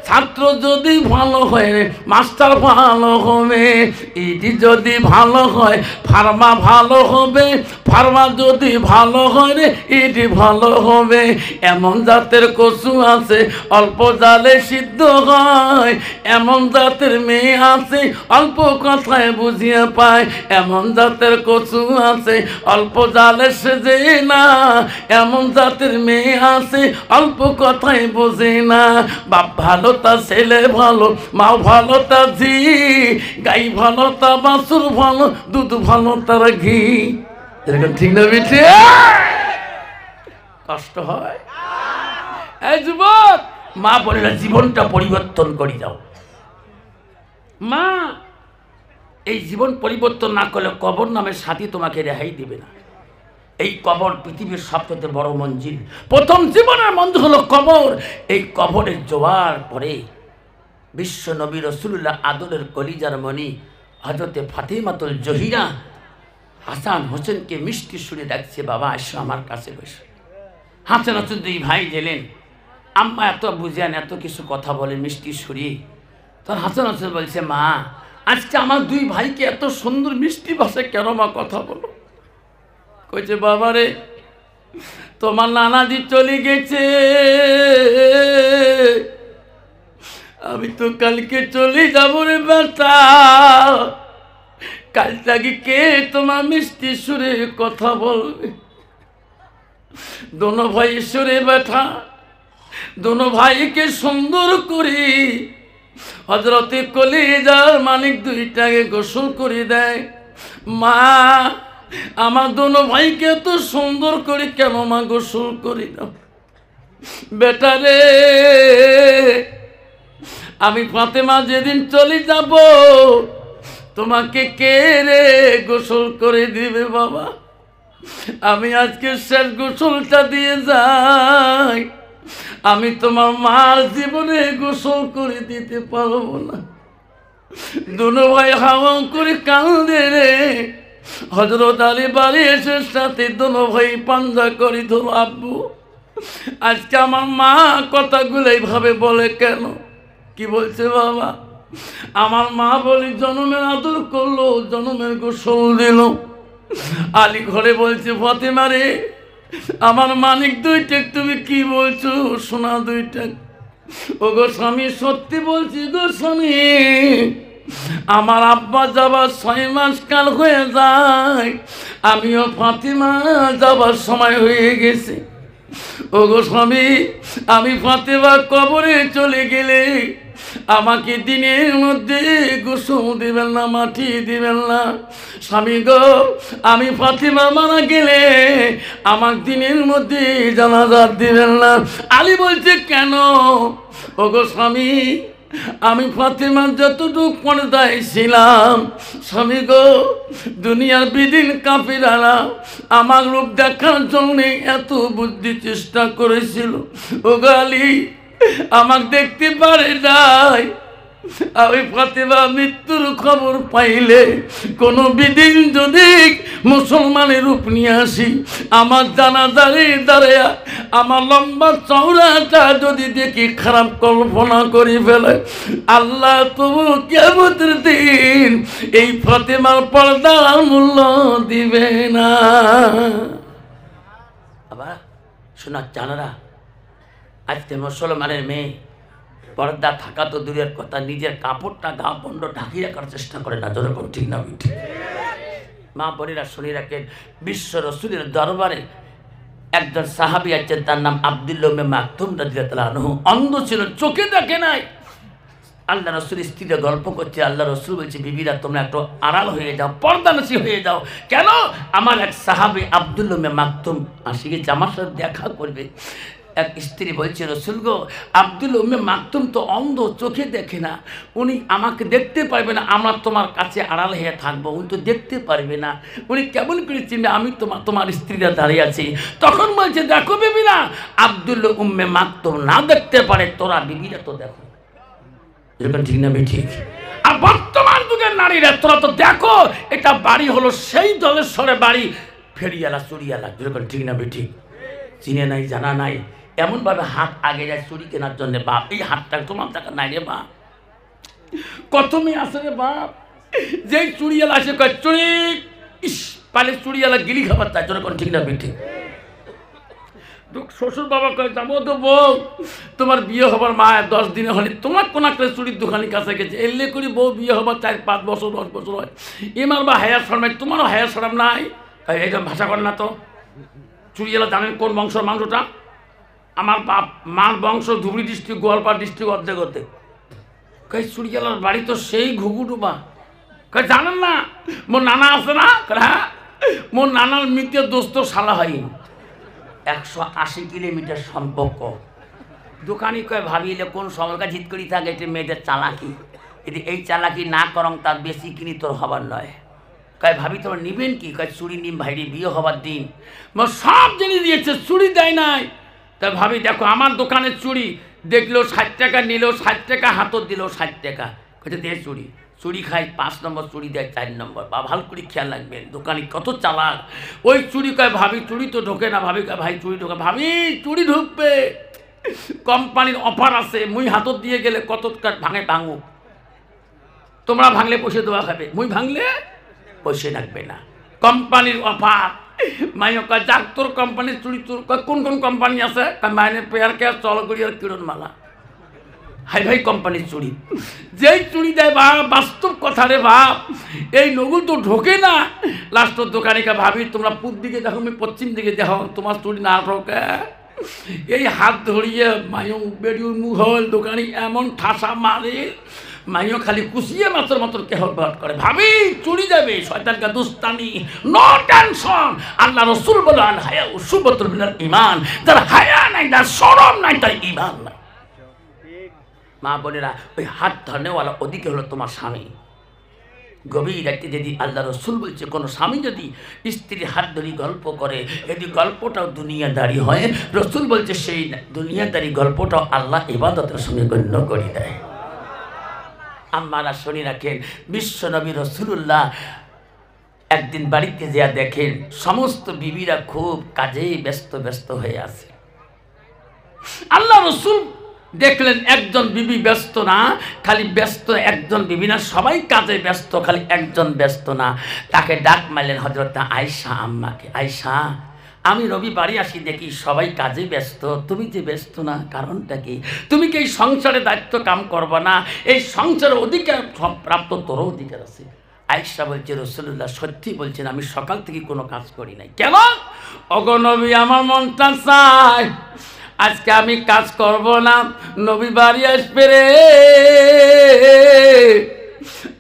ছাত্র যদি ভালো হয় রে মাস্টার ভালো হবে। ইডি যদি ভালো হয় ফার্মা ভালো হবে, ফার্মা যদি ভালো হয় রে ইডি ভালো হবে। এমন জাতের কচু আছে অল্প জালে সিদ্ধ হয়, এমন জাতের মেয়ে আছে অল্প কথায় বুঝিয়ে পায়। এমন জাতের কচু আছে অল্প জালে সেজে না, এমন জাতের মেয়ে আছে অল্প কথায় বোঝে না। বাপ ভালো তা ছেলে ভালো, মা ভালো তা ঝি, গাই ভালো তা বাছুর ভালো, দুধ ভালো তার ঘি। এরকম ঠিক না বিঠে? কষ্ট হয়। এই যুবক, মা বলে না জীবনটা পরিবর্তন করে যাও। মা এই জীবন পরিবর্তন না করলে কবর নামের সাথী তোমাকে রেহাই দিবে না। এই কবর পৃথিবীর সবচেয়ে বড় মঞ্জিল। প্রথম জীবনের মঞ্জিল হলো কবর। এই কবরের জোয়ার পরে বিশ্ব নবী রাসূলুল্লাহ আদরের কলিজার মণি হযরতে ফাতেমাতুল জহিরা হাসান হোসেনকে মিষ্টি সুরে ডাকছে, বাবা আসো আমার কাছে বসো। হাসান হোসেন 2 ভাই গেলেন, আম্মা এত বুঝেন এত কিছু কথা বলে মিষ্টি সুরে। তখন হাসান হোসেন বলছে, মা আজকে আমার 2 ভাইকে এত সুন্দর মিষ্টি ভাষায় কেন মা কথা বলো? কইছে, বাবা রে তোমার নানাজি চলে গেছে, আমি তো কালকে চলে যাবো রে বেটা। কাল থেকে কে তোমার মিষ্টি সুরে কথা বলবে? দোনো ভাই সুরে বেটা, দোনো ভাইকে সুন্দর করে হযরতে কলিজার মালিক 2টাকে গোসল করে দেয়। মা আমার দোনো ভাইকে এত সুন্দর করে কেন মা গোসল করি না? বেটা রে আমি ফাতেমা যেদিন চলে যাব তোমাকে কে রে গোসল করে দিবে বাবা? আমি আজকে শেষ গোসলটা দিয়ে যাই, আমি তোমার মার জীবনে গোসল করে দিতে পারবো না। দুনো ভাই হাওয়া করে কান্দে রে। হযরত আলী বাড়ি এসে সাথে দুনো ভাই পাঞ্জা করে ধরো, আব্বু আজকে আমার মা কথাগুলো এইভাবে বলে কেন? কি বলছে বাবা? আমার মা বলি জন্মের আদর করলো, জন্মের গোসল দিল। আলী ঘরে বলছে, ফাতেমা রে আমার মানিক 2 তুমি কি বলছো? সোনা 2। ও গো স্বামী সত্যি বলছি গো স্বামী, আমার আব্বা যাবার 6 মাস কাল হয়ে যায়, আমিও ফাতেমা যাবার সময় হয়ে গেছে। ও গো স্বামী আমি ফাতেমা কবরে চলে গেলে আমাকে দিনের মধ্যে গোসল দিবেন না, মাটি দিবেন না। স্বামী গো আমি ফাতেমা মারা গেলে আমার দিনের মধ্যে জানাজা দিবেন না। আলী বলছে কেন? ও গো স্বামী আমি ফাতেমার যতটুকু পর্দায় ছিলাম, স্বামী গো দুনিয়ার বিদিন কাফিরারা আমার রূপ দেখার জন্য এত বুদ্ধি চেষ্টা করেছিল। ও গো আলী আমাকে দেখতে পারে নাই, আমি ফাতেমা মৃত্যুর খবর পাইলে কোনো বিদিন যদি মুসলমানের রূপ নিয়ে আসি, আমার জানাজারে দাঁড়ায়া আমার লম্বা চওড়াটা যদি দেখি খারাপ কল্পনা করে ফেলে, আল্লাহ তবু কিয়ামতের দিন এই ফাতেমার পর্দার মূল্য দিবে না। আবার শোনার জানারা, আজকে মুসলমানের মেয়ে পর্দা থাকা তো দূরের কথা, নিজের কাপড়টা গা বন্ধ ঢাকিয়ে রাখার চেষ্টা করে না। যেরকম ঠিক না ঠিক মা বোনেরা শুনে রাখেন, বিশ্ব রসুলের দরবারে একজন সাহাবী আছেন, তার নাম আব্দুল্লাহ ইবনে মাকতুম রাদিয়াল্লাহু আনহু। অন্ধ ছিল, চোখে দেখে নাই। আল্লাহ রসুল স্ত্রীরা গল্প করছে, আল্লাহ রসুল বলছে, বিবিরা তোমরা একটু আড়াল হয়ে যাও, পর্দানশী হয়ে যাও। কেন? আমার এক সাহাবী আব্দুল্লাহ ইবনে মাকতুম আসি গেছে, আমার সাথে দেখা করবে। এক স্ত্রী বলছে, রসুল গো, আব্দুল্লাহ ইবনে মাকতুম তো অন্ধ, চোখে দেখে না, উনি আমাকে দেখতে পারবে না, আমরা তোমার কাছে আড়াল হয়ে থাকবো, উনি তো দেখতে পারবে না, উনি কেমন করে চিনবে আমি তোমার স্ত্রীরা দাঁড়িয়ে আছি। তখন বলছে, দেখো বিবিরা, আব্দুল্লাহ ইবনে মাকতুম না দেখতে পারে, তোরা বিবিরা তো দেখো। যেরকম ঠিক না ঠিক? আর বর্তমান যুগের নারীরা তোরা তো দেখো, এটা বাড়ি হলো সেই জলেশ্বরে বাড়ি, ফেরিয়ালা চুরিয়ালা। যেরকম ঠিক না ঠিক? চিনে নাই, জানা নাই, এমনভাবে হাত আগে যায় চুরি কেনার জন্য। বাপ, এই হাতটা তোমার টাকা নাই রে বাপ, কত মেয়ে আছে রে বাপ, যেই চুরিয়ালা আসে কয় চুরি, ইস পালে চুরিয়ালা গিলি খাবার চায়। যেরকম ঠিক না ঠিক? শ্বশুর বাবা কয়ে, যাবো তো বউ, তোমার বিয়ে হবার মা 10 দিনে হলে তোমার কোন একটা চুরির দোকানের কাছে গেছে, এলে করি বউ বিয়ে হবার 4-5 বছর 10 বছর হয়, এমার বা হায়ার শরম, তোমারও হায়ার শরম নাই? এইটা ভাষা কর না তো। চুরিয়ালা জানেন কোন বংশের মাংসটা? আমার বাপ মার বংশ ধুবড়ি ডিস্ট্রিক্ট, গোয়ালপাড় ডিস্ট্রিক্ট অর্ধেক হতে। কই চুরিয়ালার বাড়ি তো সেই ঘুঘুডুবা। কই জানেন না মোর নানা আছে না? হ্যাঁ, মোর নানার মৃত্যু দোস্ত শালা হয় 180 কিলোমিটার সম্পর্ক। দোকানি কয়, ভাবিলে কোন সময়কা জিত করি থাকে, এটি মেয়েদের চালাকি, এটি এই চালাকি না করং তার বেশি কিনি তোর হবার নয়। কয় ভাবি তোমার নিবেন কি? কয় চুরি নিম ভাইরি, বিয়ে হবার দিন সব জিনিস দিয়েছে, চুরি দেয় নাই। তা ভাবি দেখো, আমার দোকানের চুড়ি দেখলো 60 টাকা, নিল 60 টাকা, হাতত দিল 60 টাকা, কইতে দে চুড়ি। চুরি খায় 5 নম্বর, চুরি দেয় 4 নম্বর। বা ভালো করে খেয়াল রাখবেন, দোকানি কত চালাক। ওই চুরি কয়, ভাবি চুরি তো ঢোকে না। ভাবি কয়, ভাই চুরি ঢোকে। ভাবি চুরি ঢুকবে, কোম্পানির অফার আছে, মুই হাতত দিয়ে গেলে কত ভাঙে ভাঙুক, তোমরা ভাঙলে পয়সা দেওয়া খাবে, মুই ভাঙলে পয়সা রাখবে না, কোম্পানির অফার। মাইও কয়, যাক তোর কোম্পানির চুরি, তোর কোন কোন কোম্পানি আছে? মাইনে পেয়ার কে, চলগড়ি আর কিরণমালা। হাই ভাই কোম্পানির চুরি, যেই চুরি দেয় বা বাস্তব কথা রে বাপ, এই নগুল তো ঢোকে না। লাস্টের দোকানিকে, ভাবি তোমরা পূর্ব দিকে দেখো, আমি পশ্চিম দিকে দেখো, তোমার চুরি না ঢোকে। এই হাত ধরিয়ে মাইও বেরিয়ে মুঘল দোকানি এমন ঠাসা মারে, মাইও খালি কুচিয়ে মাত্র মাত্র কেহর করে। ভাবি চুরি যাবে, শয়তানকা দুস্তানি, নো টেনশন। আল্লাহ রসুল বলে, আল হায়া উসুবাতুল মিনাল ঈমান, যার হায়া নাই, যার শরম নাই, তার ঈমান নাই। মা বোনেরা, ওই হাত ধরনেওয়ালা ওদিকে হলো তোমার স্বামী। গভীর রাতে যদি আল্লাহ রসুল বলছে, কোনো স্বামী যদি স্ত্রীর হাত ধরি গল্প করে, যদি গল্পটাও দুনিয়াদারি হয়, রসুল বলছে সেই দুনিয়াদারি গল্পটাও আল্লাহ ইবাদতের সঙ্গে গণ্য করে দেয়। আপনারা শুনে রাখেন, বিশ্ব নবী রসুল্লাহ একদিন বাড়িতে যা দেখেন, সমস্ত বিবিরা খুব কাজেই ব্যস্ত হয়ে আছে। আল্লাহ রসুল দেখলেন একজন বিবি ব্যস্ত না, খালি ব্যস্ত একজন বিবি না, সবাই কাজে ব্যস্ত, খালি একজন ব্যস্ত না। তাকে ডাক মারলেন হযরত আয়েশা আম্মাকে, আয়েশা, আমি রবি বাড়ি আসি দেখি সবাই কাজে ব্যস্ত, তুমি যে ব্যস্ত না, কারণটা কি? তুমি কি এই সংসারে দায়িত্ব কাম করবা না? এই সংসারের অধিকার প্রাপ্ত তোর অধিকার আছে। আয়েশা বলছে, রাসূলুল্লাহ সত্যি বলছেন, আমি সকাল থেকে কোনো কাজ করি নাই। কেন? ওগো নবী, আমার মনটা চায় আজকে আমি কাজ করব না, নবী বাড়ি আসবে রে,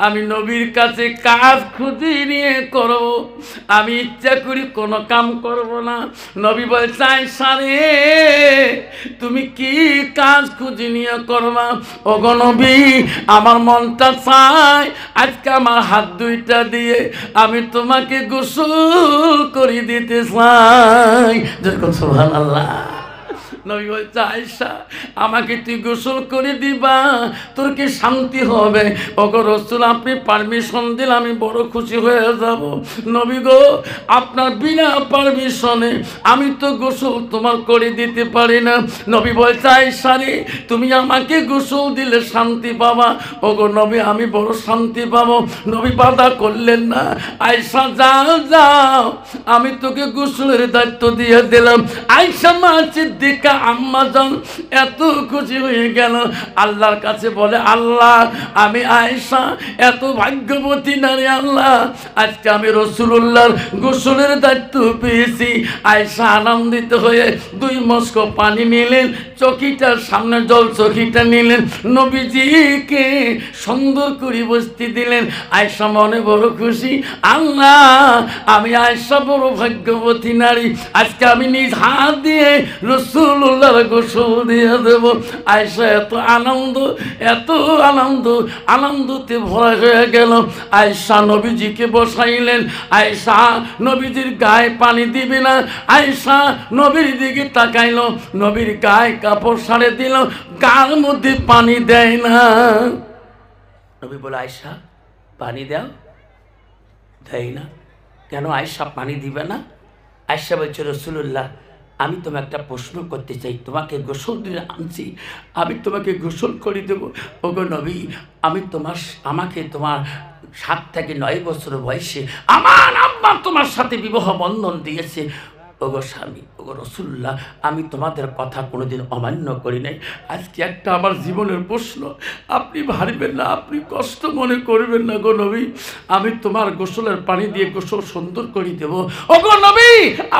আমি নবীর কাছে কাজ খুঁজি নিয়ে করব, আমি ইচ্ছা করি কোনো কাম করব না। নবী বলছে, আয়েশা রে, তুমি কি কাজ খুঁজি নিয়ে করবা? ওগো নবী, আমার মনটা চায় আজকে আমার হাত দুইটা দিয়ে আমি তোমাকে গোসল করে দিতে চাই। যেরকম সুবহানাল্লাহ। নবী বলছে আয়েশা আমাকে তুই গোসল করে দিবা, তোর কি শান্তি হবে? ওগো রাসূল আপনি পারমিশন দিলে আমি বড় খুশি হয়ে যাব। নবী গো আপনার বিনা পারমিশনে আমি তো গোসল তোমার করে দিতে পারি না। নবী বলছে আয়েশা রে তুমি আমাকে গোসল দিলে শান্তি পাবা। ওগো নবী আমি বড় শান্তি পাবো। নবী বাধা করলেন না, আয়েশা যাও যাও আমি তোকে গোসলের দায়িত্ব দিয়ে দিলাম। আয়েশা মা সিদ্দিকা আম্মা জান এত খুশি হয়ে গেল, আল্লাহর কাছে বলে আল্লাহ আমি আয়েশা এত ভাগ্যবতী নারী, আল্লাহ আজকে আমি রাসূলুল্লাহর গোসলের দায়িত্ব পেয়েছি। আয়েশা আনন্দিত হয়ে 2 মস্ক পানি নিলেন, চকিটার সামনে জল চকিটা নিলেন, নবীজিকে সুন্দর করে বসতে দিলেন। আয়েশা মনে বড় খুশি, আল্লাহ আমি আয়েশা বড় ভাগ্যবতী নারী, আজকে আমি নিজ হাত দিয়ে রাসূলুল্লাহর গোসল দিয়ে দেব। আয়েশা এত আনন্দ এত আনন্দ আনন্দতে ভরা হয়ে গেল। আয়েশা নবীজিকে বসাইলেন, আয়েশা নবীজির গায়ে পানি দিবে না, আয়েশা নবীর দিকে তাকাইল, নবীর গায়ে কাপড় সারে দিল, গার মধ্যে পানি দেয় না। নবী বলে আয়েশা পানি দাও, দেয় না কেন? আয়েশা পানি দিবে না? আয়েশা বলছে রাসূলুল্লাহ আমি তোমাকে একটা প্রশ্ন করতে চাই, তোমাকে গোসল দিয়ে আনছি, আমি তোমাকে গোসল করে দেবো। ওগো নবী আমি আমাকে তোমার 7 থেকে 9 বছর বয়সে আমার আম্মা তোমার সাথে বিবাহ বন্ধন দিয়েছে। ওগো স্বামী ওগো রাসূলুল্লাহ আমি তোমাদের কথা কোনোদিন অমান্য করি নাই, আজকে একটা আমার জীবনের প্রশ্ন, আপনি ভাববেন না, আপনি কষ্ট মনে করবেন না গো নবী, আমি তোমার গোসলের পানি দিয়ে গোসল সুন্দর করে দেব। ওগো নবী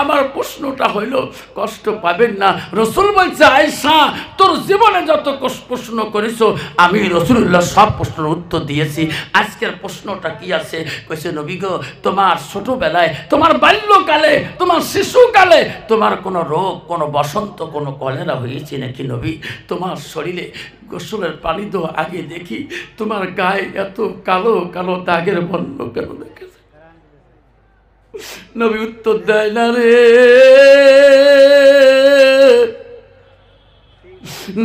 আমার প্রশ্নটা হইল কষ্ট পাবেন না। রাসূল বলছে আয়েশা তোর জীবনে যত প্রশ্ন করেছো আমি রাসূলুল্লাহ সব প্রশ্নের উত্তর দিয়েছি, আজকের প্রশ্নটা কি আছে? কইছে নবী গো তোমার ছোটবেলায় তোমার বাল্যকালে তোমার শিশুকালে তোমার কোনো রোগ কোনো বসন্ত কোনো কলেরা হয়েছে নাকি নবী? তোমার শরীরে গোসলের পানি তো আগে দেখি তোমার গায়ে এত কালো কালো দাগের বর্ণ কেন দেখেছে? নবী উত্তর দেয় না রে,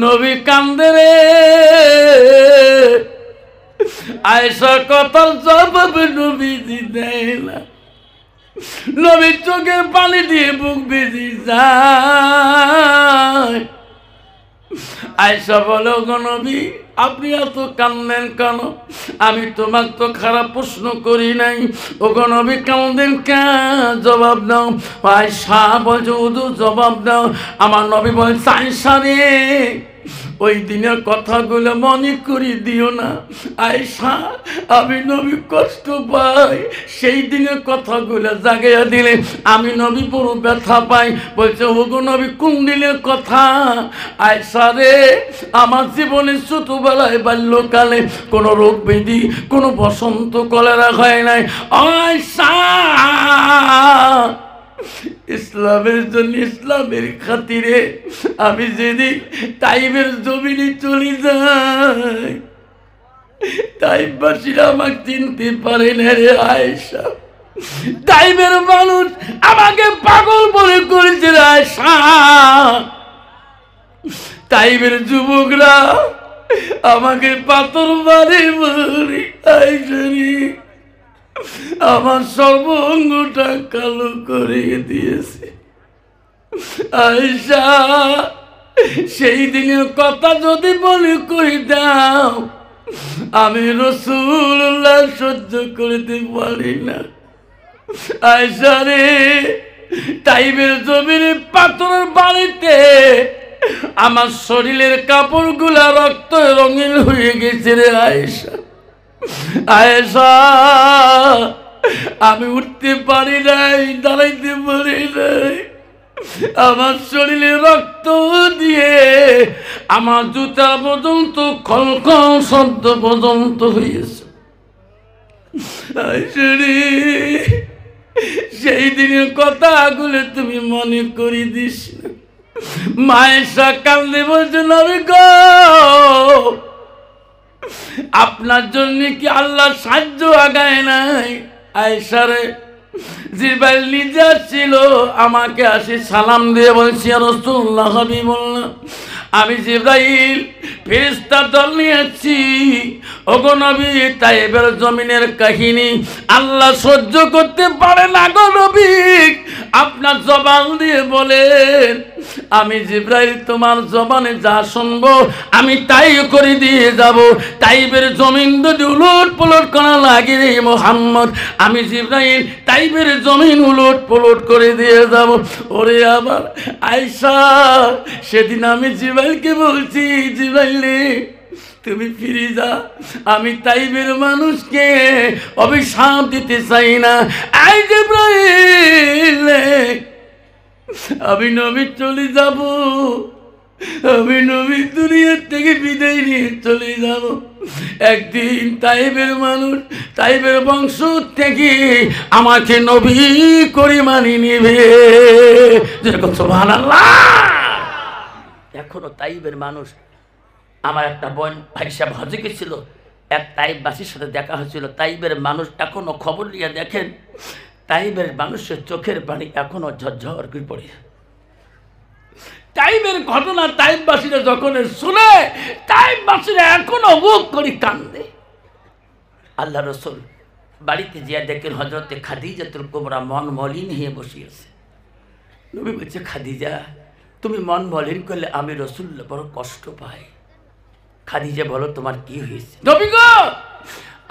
নবী কান্দে রে। আয়েশা কথার জবাব নবীজি দেয় না, নবীর চোখের পানি দিয়ে বুক ভিজে যায়। আয়েশা বলে ওগো নবী আপনি এত কান্দেন কেন? আমি তোমাকে তো খারাপ প্রশ্ন করি নাই। ওগো নবী কান্দেন কেন? জবাব দাও। আয়েশা বলছে উদু জবাব দাও। আমার নবী বলছে আয়েশা রে ওই দিনের কথাগুলো মনে করি দিও না আয়েশা, আমি নবী কষ্ট পাই, সেই দিনের কথাগুলো জাগাইয়া দিলে আমি নবী বড় ব্যথা পাই। বলছে ওগো নবী কোন দিনের কথা? আয়েশা রে আমার জীবনে ছোটবেলায় বাল্যকালে কোনো রোগ ব্যাধি কোনো বসন্ত কলেরা হয় নাই। আয়েশা ইসলামের জন্য ইসলামের খাতিরে আমি যেদিন তাইফের জমিনে চলে যাই তাইফবাসীরা আমাকে চিনতে পারে না রে আয়েশা, তাইফের মানুষ আমাকে পাগল বলে করেছে রে আয়েশা, তাইফের যুবকরা আমাকে পাথর মারে মারি আয়েশা রে আমার সর্বঙ্গটা কালো করে দিয়েছে। আয়েশা সেই দিনের কথা যদি মনে করে দাও আমি রাসূলুল্লাহ সহ্য করতে পারি না। আয়েশা রে তাইফের জমিনে পাথরের বাড়িতে আমার শরীরের কাপড়গুলা রক্ত রঙিন হয়ে গেছে রে আয়েশা। আয়েশা আমি উঠতে পারি নাই, দাঁড়াইতে পারি নাই, আমার শরীরে রক্ত দিয়ে আমার জুতা পর্যন্ত খলখল শব্দ পর্যন্ত হয়েছে। সেই দিনের কথাগুলো তুমি মনে করি দিস না। মায়েশা কান্দে বলছে নবী গো আপনার জন্য কি আল্লাহ সাহায্য আগায় নাই? আয়েশা রে জিবরাইল নিজে ছিল, আমাকে আসি সালাম দিয়ে বলছি, ইয়া রাসূলুল্লাহ হাবিবুল্লাহ, আমি জিবরাইল ফেরেশতা দল নিয়েছি। ওগো নবী, তায়েবের জমিনের কাহিনী আল্লাহ সহ্য করতে পারে না গো নবী, আপনার জবান দিয়ে বলেন। আমি জিবরাইল তোমার জবানে যা শুনবো আমি তাই করে দিয়ে যাব। তাইবের জমিন যদি উলট পলট করা লাগে রে মুহাম্মদ, আমি জিবরাইল তাইবের জমিন উলট পলট করে দিয়ে যাব। ওরে আবার আয়েশা, সেদিন আমি জিবরাইলকে বলছি, জিবরাইল তুমি ফিরে যা, আমি তাইবের মানুষকে অভিশাপ দিতে চাই না। আই জিবরাইল, আমি নবী চলে যাব, আমি নবী দুনিয়ার থেকে বিদায় নিয়ে চলে যাব। একদিন তাইবের মানুষ, তাইবের বংশ থেকে আমাকে নবী করে মানি নেবে। যেরকম সুবহানাল্লাহ। এখনো তাইবের মানুষ, আমার একটা বোন ভাই সাহেব হজে গেছিল, এক তাইববাসীর সাথে দেখা হয়েছিল। তাইবের মানুষ এখনো খবর নিয়ে দেখেন, তাইবের মানুষের চোখের পানি এখনো ঝরঝর করে পড়ে। তাইবের ঘটনা তাইববাসীরা যখন শুনে, তাইববাসীরা এখনো বুক করে কান্দে। আল্লাহ রসুল বাড়িতে যেয়ে দেখেন হজরতে খাদিজাতুল কুবরা মন মলিন হয়ে বসিয়েছে। নবী বলছে, খাদিজা তুমি মন মলিন করলে আমি রসুল্লাহ বড় কষ্ট পাই। খাদিজা বলো তোমার কি হয়েছে? নবী গো,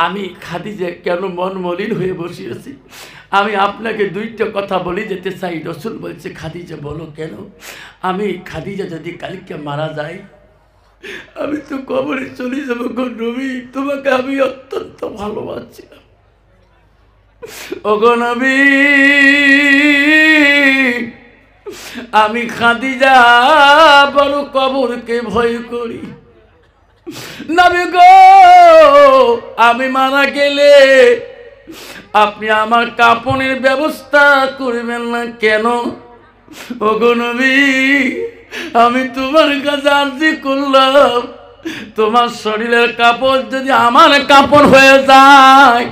আমি খাদিজা কেন মন মলিন হয়ে বসিয়েছি, আমি আপনাকে দুইটা কথা বলে যেতে চাই। রসুল বলছে, খাদিজা বলো কেন? আমি খাদিজা যদি কালকে মারা যায়, আমি তো কবরে চলে যাবো গো নবী, তোমাকে আমি অত্যন্ত ভালোবাসছিলাম। ওগো নবী, আমি খাদিজা বড় কবরকে ভয় করি। নবী গো, আমি মারা গেলে আপনি আমার কাপনের ব্যবস্থা করবেন না কেন? ওগো নবী, আমি তোমার কাছে আরজি করলাম, তোমার শরীরের কাপড় যদি আমার কাপড় হয়ে যায়,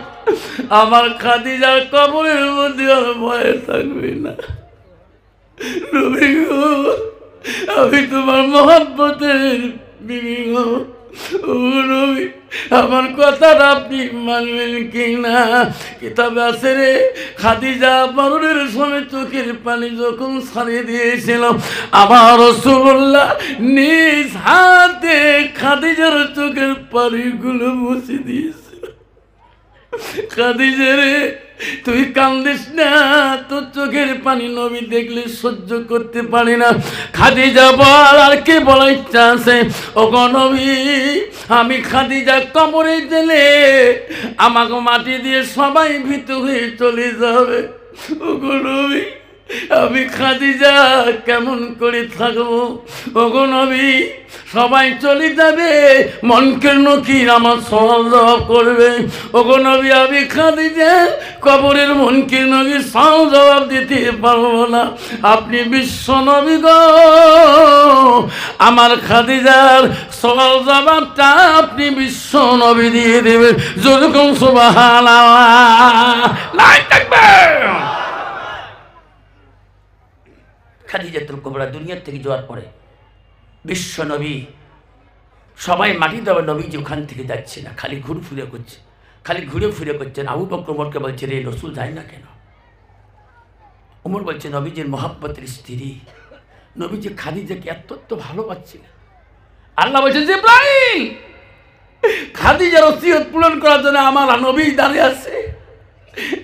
আমার খাদিজার কবরের মধ্যে আর ভয় থাকবে না। নবী গো, আমি তোমার মহব্বতের বিবি গো। ও নবী, আমার কথাটা আপনি মানবেন কি না? কিতাবে আছে রে, খাদিজা মরণের সময় চোখের পানি যখন ছাড়িয়ে দিয়েছিল, আমার রাসূলুল্লাহ নিজ হাতে খাদিজার চোখের পানিগুলো মুছে দিয়েছিল। খাদিজা রে, তুই কান্দিস না, তোর চোখের পানি নবী দেখলে সহ্য করতে পারি না। খাদিজা বল, আর কে বলার ইচ্ছা আছে? ওগো নবী, আমি খাদিজা কবরে গেলে আমাকে মাটি দিয়ে সবাই ভীত হয়ে চলে যাবে। ওগো নবী, আমি খাদিজা কেমন করে থাকবো? ওগো নবী, সবাই চলে যাবে, মনকের নকির আমার সওয়াল জবাব করবে। ওগো নবী, আমি খাদিজা কবরের মনকের নকির সওয়াল জবাব দিতে পারবো না। আপনি বিশ্ব নবী গো, আমার খাদিজার সওয়াল জবাবটা আপনি বিশ্ব নবী দিয়ে দেবেন। যেরকম সুবহানাল্লাহ, লাই তাকবীর। খাদিজাতুল কুবরা দুনিয়ার থেকে যাওয়ার পরে বিশ্ব নবী সবাই মাটি দেওয়া, নবীজি ওখান থেকে যাচ্ছে না, খালি ঘুরে করছে, খালি ঘুরে ফিরে করছেন। আবু বকর ওমরকে বলছে, রে রসুল যায় না কেন? ওমর বলছে, নবীজির মহব্বতের স্ত্রী, নবীজি খাদিজাকে এত ভালোবাসছিলেন। আল্লাহ বলছে, জিবরাইল, খাদিজার ওসিয়ত পূরণ করার জন্য আমার নবী দাঁড়িয়ে আছে।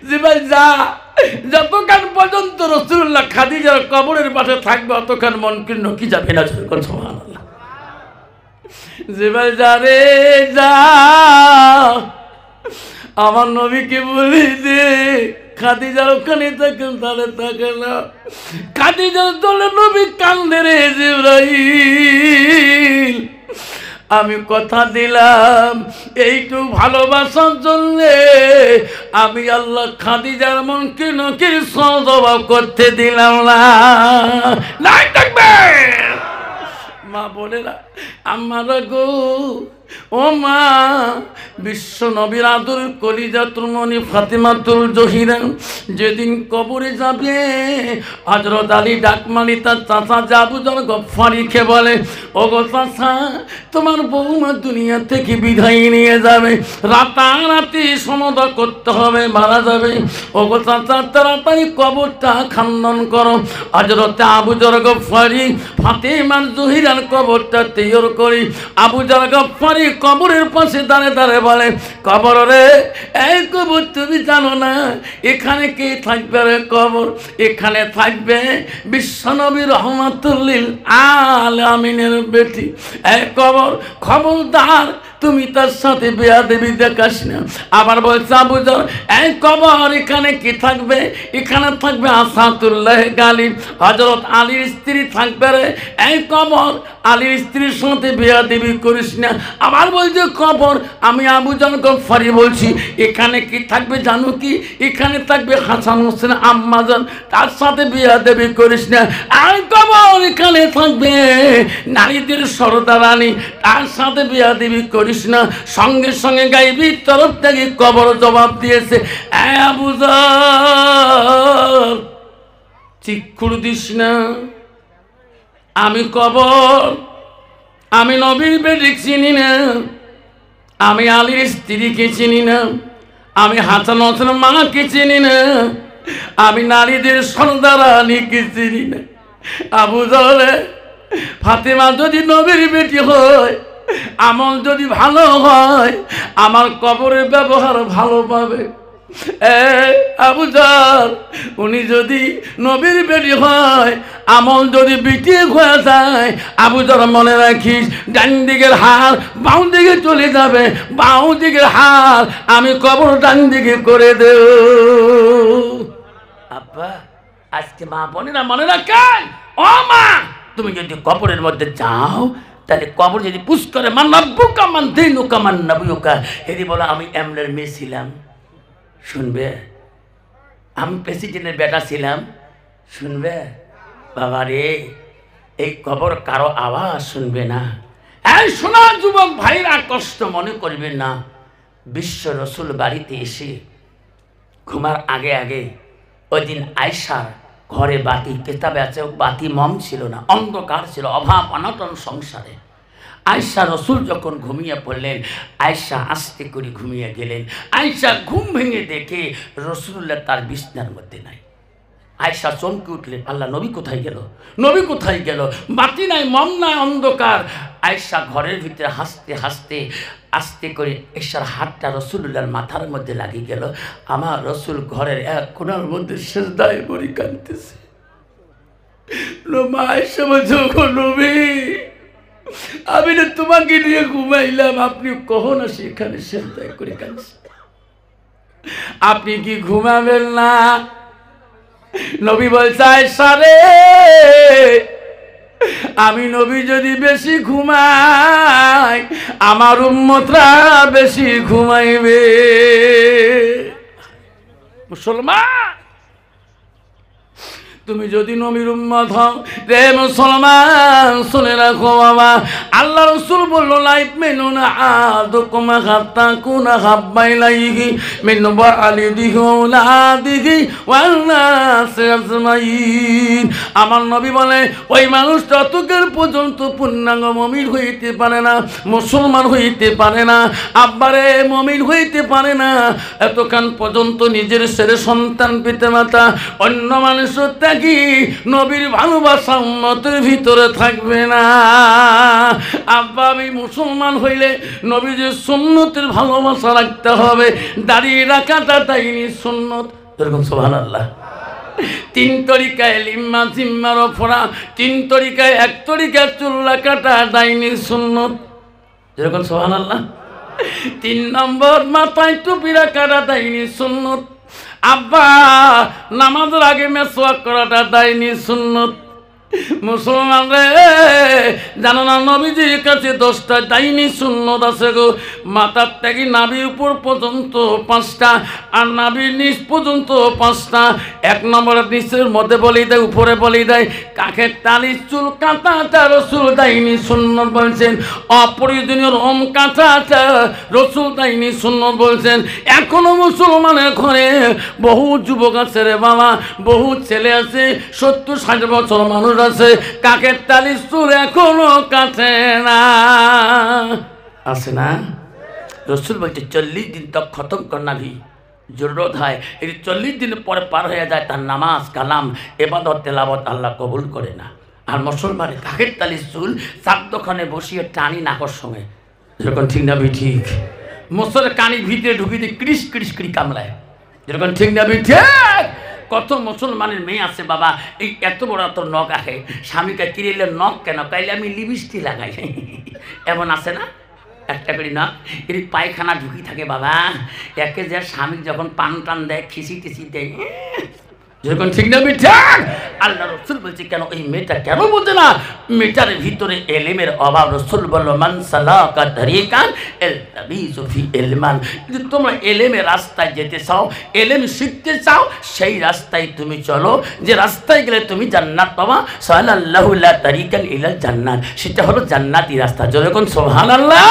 জিবরাইল যা, যতক্ষণ পর্যন্ত রাসূলুল্লাহ খাদিজার কবরের পাশে থাকবে অতক্ষণ মনকে নকি যাবে না। সুবহানাল্লাহ। জিবরাইল যা রে যা, আমার নবীকে বলি দে খাদিজার ওখানে থাকেন, তাহলে থাকে না। খাদিজার দলে নবী কান্দে রে জিবরাইল, আমি কথা দিলাম এইটু ভালোবাসার জন্য আমি আল্লাহ খাদিজার মনকে নকির সজবাব করতে দিলাম না। নাই থাকবে মা বলে না। আমার গো ও মা, বিশ্ব নবীর আদর কলিজাতুল মনি ফাতেমাতুল জহিরা যেদিন কবরে যাবে, হযরত আলী ডাকমানি তার চাচা আবু যর গফফারিকে বলে, ও গো চাচা, তোমার বৌমা দুনিয়া থেকে বিদায় নিয়ে যাবে, রাতারাতি সমাধা করতে হবে, মারা যাবে। ও গো চাচা, তাড়াতাড়ি কবরটা খনন করো। হযরত আবু যর গফফারি ফাতেমার জহিরার কবরটা তৈরি করি। আবু যর গফফারি কবরের পাশে দাঁড়িয়ে দাঁড়িয়ে বলে, কবর রে, এই কবর তুমি জানো না এখানে কে থাকবে রে? কবর এখানে থাকবে বিশ্বনবী রহমাতুল লিল আলামিনের বেটি। এই কবর খবরদার তুমি তার সাথে বেয়াদবি দেখাস না। আবার বলছে আবু যর, এই কবর এখানে কি থাকবে? এখানে থাকবে আসাদুল্লাহ গালিব, হযরত আলীর স্ত্রী থাকবে রে। এই কবর আলীর স্ত্রীর সাথে বেয়াদবি করিস না। আবার বলছে কবর, আমি আবু যর গফফারি বলছি, এখানে কি থাকবে জানো কি? এখানে থাকবে হাসান হোসেন আম্মাজান, তার সাথে বেয়াদবি করিস না। আর কবর এখানে থাকবে নারীদের সরদারানী, তার সাথে বেয়াদবি করিস না। সঙ্গে সঙ্গে গাইবি তরফ থেকে কবর জবাব দিয়েছে, আবু যর চিক্ষুর দিস না, আমি কবর, আমি নবীর বেটি চিনি না, আমি আলীর স্ত্রীকে চিনি না, আমি হাসান হোসেন মাকে চিনি না, আমি নারীদের সরদারানীকে চিনি না। আবু যর, ফাতেমা যদি নবীর বেটি হয়, আমল যদি ভালো হয়, আমার কবরের ব্যবহার ভালো পাবে। আবু যর, উনি যদি নবীর বেটি হয়, আমল যদি বিটিয়ে হয়ে যায়, আবু যর মনে রাখিস, ডান দিকের হার বাঁ দিকে চলে যাবে, বাঁ দিকের হার আমি কবর ডান দিকে করে দেব। আব্বা, আজকে মা বোনেরা মনে রাখেন, ও মা, তুমি যদি কবরের মধ্যে যাও, তাহলে কবর যদি পুষ করে, মান নব্বুকা মান দিনুকা মান নবিয়ুকা, এদি বলো আমি এমনের মেয়ে ছিলাম, শুনবে? আমি প্রেসিডেন্টের বেটা ছিলাম, শুনবে? বাবা রে, এই কবর কারো আওয়াজ শুনবে না। এই শোনা যুবক ভাইরা, কষ্ট মনে করবেন না। বিশ্ব রসুল বাড়িতে এসে ঘুমার আগে আগে ওই দিন আয়েশার ঘরে বাতি, কেতাবে আছে বাতি মম ছিল না, অন্ধকার ছিল, অভাব অনটন সংসারে। আয়েশা রসুল যখন ঘুমিয়ে পড়লেন, আয়েশা আস্তে করে ঘুমিয়ে গেলেন। আয়েশা ঘুম ভেঙে দেখে রসুল্লাহ তার বিছনার মধ্যে নাই। আয়েশা চমকে উঠলেন, আল্লাহ, নবী কোথায় গেল? নবী কোথায় গেল? বাতি নাই, মম নাই, অন্ধকার। আয়েশা ঘরের ভিতরে হাসতে হাসতে আস্তে করে আয়েশার হাতটা রসুল্লাহর মাথার মধ্যে লাগিয়ে গেল। আমার রসুল ঘরের এক কোণার মধ্যে সেজদায় পড়ে কাঁদতেছে। আয়েশা বলছে, ওগো নবী, আমি না তোমাকে নিয়ে ঘুমাইলাম, আপনি কহ না সেখানে সেজদায় করে কাঁদছে, আপনি কি ঘুমাবেন না? নবী বলছে, আয়েশা রে, আমি নবী যদি বেশি ঘুমাই, আমার উম্মতরা বেশি ঘুমাইবে। মুসলমান, তুমি যদি নবীর উম্মত হও রে মুসলমান, শুনে রাখো বাবা, আল্লাহ রাসূল বলল, লাইফ মেনুনা আদুকুম হাত্তা কুনা হাব্বাইলাইহি মিন ওয়ালিদিহি ওয়ালাদিহি ওয়ান নাস আজমাইন। আমার নবী বলে, ওই মানুষ ততকাল পর্যন্ত পূর্ণাঙ্গ মুমিন হইতে পারে না, মুসলমান হইতে পারে না, আব্বারে মুমিন হইতে পারে না, এতক্ষণ পর্যন্ত নিজের ছেলে সন্তান পিতামাতা অন্য মানুষের কি নবীর ভালোবাসা উম্মতের ভিতরে থাকবে না। আব্বা, আমি মুসলমান হইলে নবীর সুন্নতের ভালোবাসা রাখতে হবে। দাঁড়িয়ে রাখাটা তাইনি সুন্নত, এরকম সুবহানাল্লাহ। তিন তরিকায় লিম্মা জিম্মার ওপরা, তিন তরিকায় এক তরিকায় চুল রাখাটা ডাইনি সুন্নত, যেরকম সুবহানাল্লাহ। 3 নম্বর মাথায় টুপি রাখাটা ডাইনি সুন্নত। আব্বা, নামাজের আগে মেসওয়াক করাটা ডাইনি সুন্নত। মুসলমান রে, জানো না নবীজির কাছে 10টা দাইনি সুন্নত আছে গো। মাথার থেকে নাভির উপর পর্যন্ত 5টা, আর নাভির নিচ পর্যন্ত 5টা। 1 নম্বরের নিচের মধ্যে বলি দেয়, উপরে বলি দেয়। কাকের তালির চুল কাঁটাটা রসুল দাইনি সুন্নত বলছেন। অপ্রয়োজনীয় রম কাঁটাটা রসুল দাইনি সুন্নত বলছেন। এখনো মুসলমানের ঘরে বহু যুবক আছে রে বাবা, বহু ছেলে আছে, 70-60 বছর মানুষ আছে, কাকের তালির চুল এখনো কাটে না, আছে না? রসুল বলছে 40 দিন তক খতম করনা ভি জরুরত হয়। এই 40 দিন পরে পার হয়ে যায়, তার নামাজ কালাম এবাদত তেলাওয়াত আল্লাহ কবুল করে না। আর মুসলমানের কাকের তালির চুল চারদোখানে বসিয়ে টানি নাকর সঙ্গে, যেরকম ঠিক না ঠিক। মোসরের কানির ভিতরে ঢুকিয়ে দিয়ে ক্রিস ক্রিস করি কামলায়, যেরকম ঠিক না ঠিক। কত মুসলমানের মেয়ে আছে বাবা, এই এত বড় এত নখ আহে, স্বামীকে কিরিলে নখ কেন, তাইলে আমি লিপস্টিক লাগাই, এমন আছে না? একটা করে নখ এর পায়খানা ঢুকি থাকে বাবা, একে যে স্বামী যখন পান টান দেয়, খিসি টিসি দেয়, যখন ঠিক না ঠিক। আল্লাহ রসুল বলছে কেন এই মেয়েটা কেন বোঝে না? মেয়েটার ভিতরে এলেমের অভাব। রসুল বলল মান সালাকা তারিকান ইলতামিসু ফি ইলমান, যদি তোমরা এলেমের রাস্তায় যেতে চাও, এলেম শিখতে চাও, সেই রাস্তায় তুমি চলো, যে রাস্তায় গেলে তুমি জান্নাত পাবা। সাল্লাল্লাহু লা তারিকান ইলাল জান্নাত, সেটা হলো জান্নাতি রাস্তা। যখন সুবহানাল্লাহ।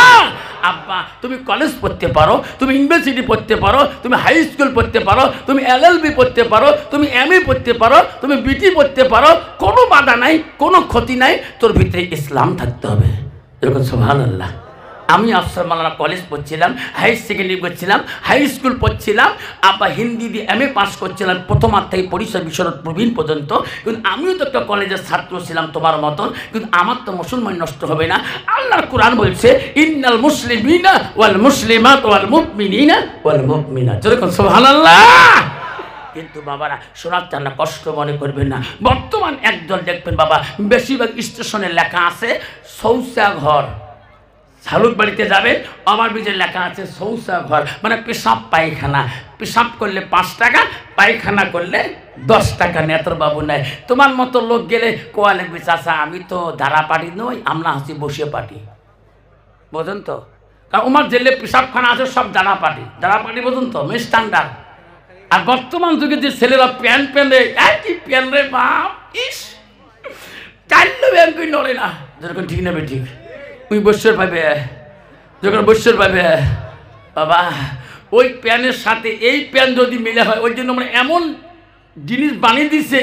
আব্বা তুমি কলেজ পড়তে পারো, তুমি ইউনিভার্সিটি পড়তে পারো, তুমি হাই স্কুল পড়তে পারো, তুমি LLB পড়তে পারো, তুমি MA পড়তে পারো, তুমি BT পড়তে পারো, কোনো বাধা নাই, কোনো ক্ষতি নাই, তোর ভিতরে ইসলাম থাকতে হবে। এরকম সুবহানাল্লাহ। আমি আফসার মাওলানা কলেজ পড়ছিলাম, হাই সেকেন্ডারি পড়ছিলাম, হাই স্কুল পড়ছিলাম, আব্বা হিন্দি দিয়ে MA পাস করছিলাম, প্রথমার থেকে পরিচয় বিশরৎ প্রবীণ পর্যন্ত। কিন্তু আমিও তো একটা কলেজের ছাত্র ছিলাম তোমার মতন, কিন্তু আমার তো মুসলমান নষ্ট হবে না। আল্লাহর কোরআন বলছে ইন্নাল মুসলিমিনা ওয়াল মুসলিমাত ওয়াল মুমিনিনা ওয়াল মুমিনাত, যেরকম সুবহানাল্লাহ। কিন্তু বাবারা শোনার চান না, কষ্ট মনে করবেন না। বর্তমান একজন দেখবেন বাবা, বেশিরভাগ স্টেশনে লেখা আছে শৌচাঘর। শালুক বাড়িতে যাবেন, আমার বীজের লেখা আছে শৌচাঘর, মানে পেশাব পায়খানা। পেশাব করলে 5 টাকা, পায়খানা করলে 10 টাকা নেতর বাবু নেয়। তোমার মতো লোক গেলে কোয়া লাগবে চাষা আমি তো ধারা পাটি নই, আমরা হাসি বসে পাটি, বোঝেন তো? কারণ আমার জেলে পেশাবখানা আছে সব দাঁড়া পাটি বোঝেন তো, স্ট্যান্ডার্ড। আর বর্তমান যুগে যে ছেলেরা প্যান্ট প্যান্টে, একই প্যান্ট রে বাপ, ইস চাইলে ব্যাংক নড়ে না, যেরকম ঠিক নেবে ঠিক। ওই বৎসর পাবে, যখন বৎসর পাবে বাবা, ওই প্যানের সাথে এই প্যান যদি মিলে হয়, ওই জন্য আমরা এমন জিনিস বানিয়ে দিছে,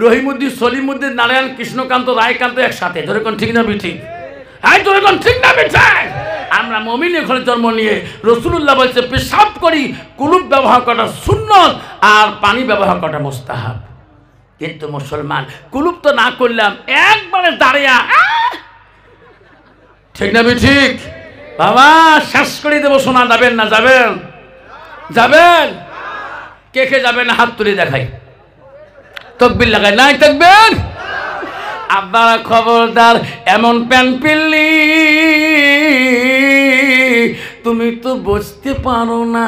রহিমউদ্দিন, সলিমউদ্দিন, নারায়ণ, কৃষ্ণকান্ত, রায়কান্ত একসাথে, যেরকম ঠিক না ঠিক। হ্যাঁ যেরকম ঠিক না ঠিক। আমরা মুমিন ঘরে জন্ম নিয়ে রাসূলুল্লাহ বলছে পেশাব করি, কুলুপ ব্যবহার করা সুন্নত আর পানি ব্যবহার করা মুস্তাহাব। কিন্তু মুসলমান কুলুপ তো না করলাম, একবারে দাঁড়িয়ে, ঠিক না ঠিক বাবা, শেষ করে দেবো। শোনা যাবেন না? যাবেন? যাবেন? কে কে যাবেন হাত তুলে দেখাই, তাকবীর লাগাই, নাই থাকবেন? আপনারা খবরদার, এমন প্যান পিল্লি তুমি তো বুঝতে পারো না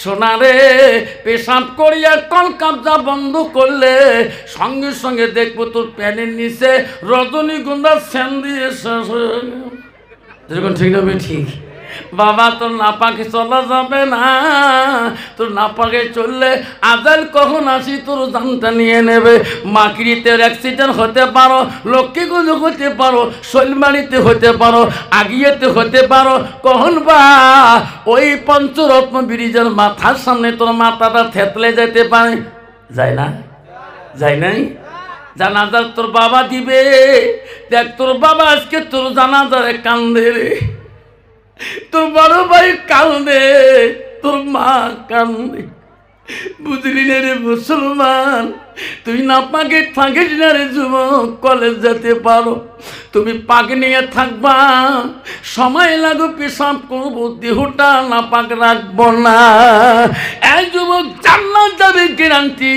সোনা রে। পেশাব করিয়া কল কাবজা বন্ধ করলে সঙ্গে সঙ্গে দেখবো তোর প্যানের নিচে রজনীগন্ধা সেন দিয়ে শেষ হয়ে গেল, যেরকম ঠিক না ঠিক। বাবা তোর নাপাকে চলা যাবে না, তোর নাপাকে চললে আজাল কখন আসি তোর জানটা নিয়ে নেবে। মাকিরিতের অ্যাক্সিডেন্ট হতে পারো, লক্ষ্মীগঞ্জ হতে পারো, শৈলবাড়িতে হতে পারো, আগিয়েতে হতে পারো, কখন বা ওই পঞ্চরত্ন ব্রিজের মাথার সামনে তোর মাথাটা থেতলে যেতে পারে, যায় না? যায় নাই? জানাজার তোর বাবা দিবে, দেখ তোর বাবা আজকে তোর জানাজারে কান্দে রে, তোর বড় ভাই কান্দে, তোর মা কান্দে, বুঝলি না রে মুসলমান? তুই না পাকে থাকিস না রে যুবক, কলেজ যেতে পারো, তুমি পাক নিয়ে থাকবা, সময় লাগো পেশাব করবো, দেহটা না পাক রাখবো না। এই যুবক জান্নাত যাবে গ্যারান্টি।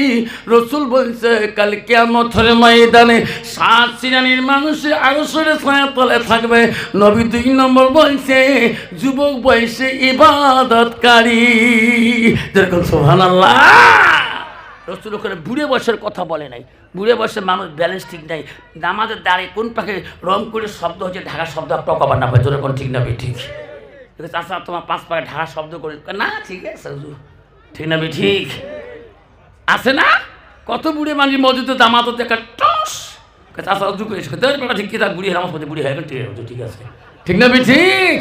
রসুল বলছে কাল কিয়ামতের ময়দানে 7 শ্রেণীর মানুষের আরশের ছায়ার তলে থাকবে। নবী 2 নম্বর বলছে যুবক বয়সে ইবাদতকারী, যেরকম সুবহানাল্লাহ। রসুল ওখানে বুড়ে বয়সের কথা বলে নাই। বুড়ে বয়সের মানুষ ব্যালেন্স ঠিক নাই, নামাজের দাঁড়িয়ে কোন পাখে রং করে শব্দ হচ্ছে ঢাকা শব্দ প্রকবার না পায়, যেরকম ঠিক না ঠিক। চাষা তোমার 5 পাকে ঢাকা শব্দ করে না, ঠিক আছে ঠিক না ঠিক আছে না? কত বুড়ে মানুষ মসজিদে জামাত একটা টস চাষা উজু করে ঠিক কি তার বুড়ি নামাজ পড়তে বুড়ি হয়ে গেল, ঠিক আছে ঠিক না ঠিক।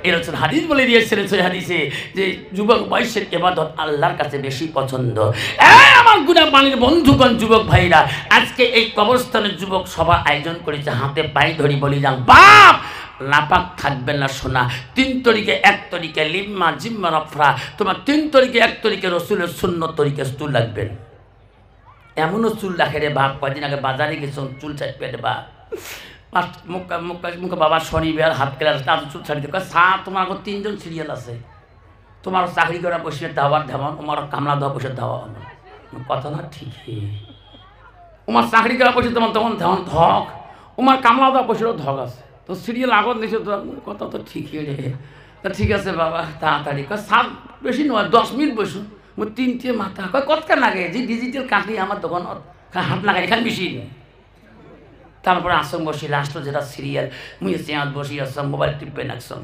এর হচ্ছে হাদিস বলে দিয়েছিলেন সেই হাদিসে যে যুবক বয়সের ইবাদত আল্লাহর কাছে বেশি পছন্দ। আমার গুনাহ পানির বন্ধুগণ, যুবক ভাইরা, আজকে এই কবরস্থানের যুবক সভা আয়োজন করেছে, হাতে পায়ে ধরি বলি যান বাপ নাপাক থাকবেন না শোনা। 3 তরিকে 1 তরিকে লিম্মা জিম্মা রফরা, তোমার 3 তরিকে 1 তরিকে রসুলের সুন্নত তরিকে চুল লাগবেন। এমনও চুল রাখে রে বাপ, কয়দিন আগে বাজারে গেছ চুল চাটবে রে বাপ, মুখে বাবা শনিবার হাত কেলার তার চুল ছাড়িতে তোমার আগর 3 জন সিরিয়াল আছে, তোমার চাকরি করা বসে দাওয়ার ধামান, তোমার কামলা দেওয়া বসে দেওয়া কথা না ঠিকই। তোমার চাকরি করা বসে তোমার তখন ধান ধক, তোমার কামলা দেওয়া বসেও ধক আছে, তো সিরিয়াল আগর দিয়েছে তো কথা তো ঠিকই রে। তা ঠিক আছে বাবা তাড়াতাড়ি সাত বেশি নয় 10 মিনিট বসু, 3টে মাথা কয় কতক্ষণ লাগে যে ডিজিটাল কাটি আমার দোকান হাত লাগাই এখানে বেশি। তারপরে আসম বসি লাস্ট যেটা সিরিয়াল মুই চেয়ার বসি আসম মোবাইল টিপে নাকছম,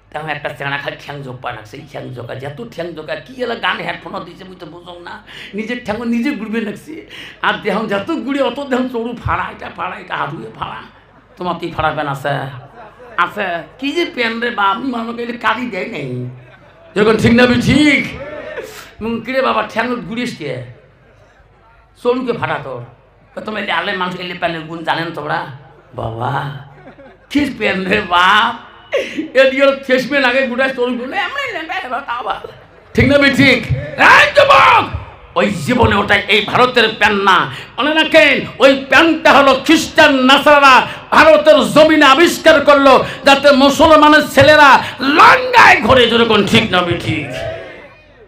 তেমন একটা চেনা খালি ঠ্যাং জোপা নাকছে, এই ঠ্যাং জোকা যেত ঠ্যাং জোকা কি এলা গান হেডফোনও দিয়েছে মুই তো বুঝং না, নিজের ঠ্যাং নিজে ঘুরবে লাগছে। আর দেহ যত ঘুরে অত দেহ চড়ু ফাড়া এটা হাঁটুয়ে ফাড়া, তোমার কি ফাড়া প্যান আছে আছে কি যে প্যান রে বা আমি মানুষ এলে কালি দেয় নেই যখন ঠিক না ঠিক কিরে বাবা ঠ্যাং ঘুরিস কে চড়ুকে ফাটা তোর, তোমার এলে আলে মানুষ এলে প্যানের গুণ জানেন তোমরা বাবা কি প্যান রে বাপ এদিকে ফেসবেন আগে গুড়ায় চড়ু গুলো এমনি ঠিক না ঠিক। ওই জীবনে ওটা এই ভারতের প্যান না, মনে রাখেন ওই প্যানটা হলো খ্রিস্টান নাসারা ভারতের জমিনে আবিষ্কার করলো যাতে মুসলমানের ছেলেরা লঙ্গায় ঘরে যেরকম ঠিক না ঠিক।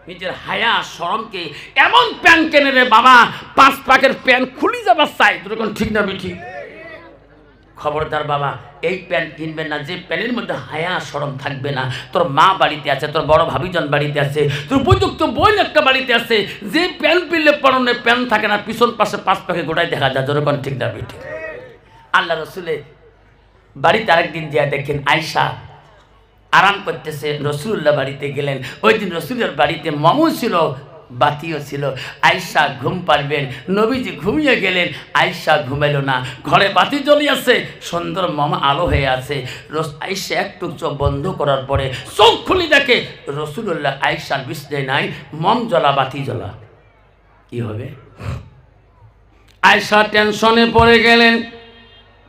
নিজের হায়া শরমকে এমন প্যান কেনে রে বাবা 5 পাকের প্যান খুলি যাবার চাই যেরকম ঠিক না ঠিক। খবরদার বাবা এই প্যান্ট কিনবেন না যে প্যান্টের মধ্যে হায়া শরম থাকবে না। তোর মা বাড়িতে আছে, তোর বড় ভাবিজন বাড়িতে আছে, তোর উপযুক্ত বোন একটা বাড়িতে আছে, যে প্যান্ট পিনলে পরনে প্যান্ট থাকে না, পিছন পাশে 5 পাকে গোটায় দেখা যায় যেরকম ঠিক না ঠিক। আল্লাহ রসুলের বাড়িতে আরেকদিন যা দেখেন আয়সা আরাম করতেছে, রসুল্লাহ বাড়িতে গেলেন। ওই দিন রসুলের বাড়িতে মামু ছিল, বাতিও ছিল। আয়সা ঘুম পারবেন, নবীজি ঘুমিয়ে গেলেন, আয়সা ঘুমাইল না, ঘরে বাতি জ্বলিয়াছে, সুন্দর মামা আলো হয়ে আছে। আয়সা একটু চোখ বন্ধ করার পরে চোখ খুলি দেখে রসুল্লাহ আয়সার বিছানায় নাই, মম জ্বলা বাতি জ্বলা। কি হবে? আয়সা টেনশনে পড়ে গেলেন,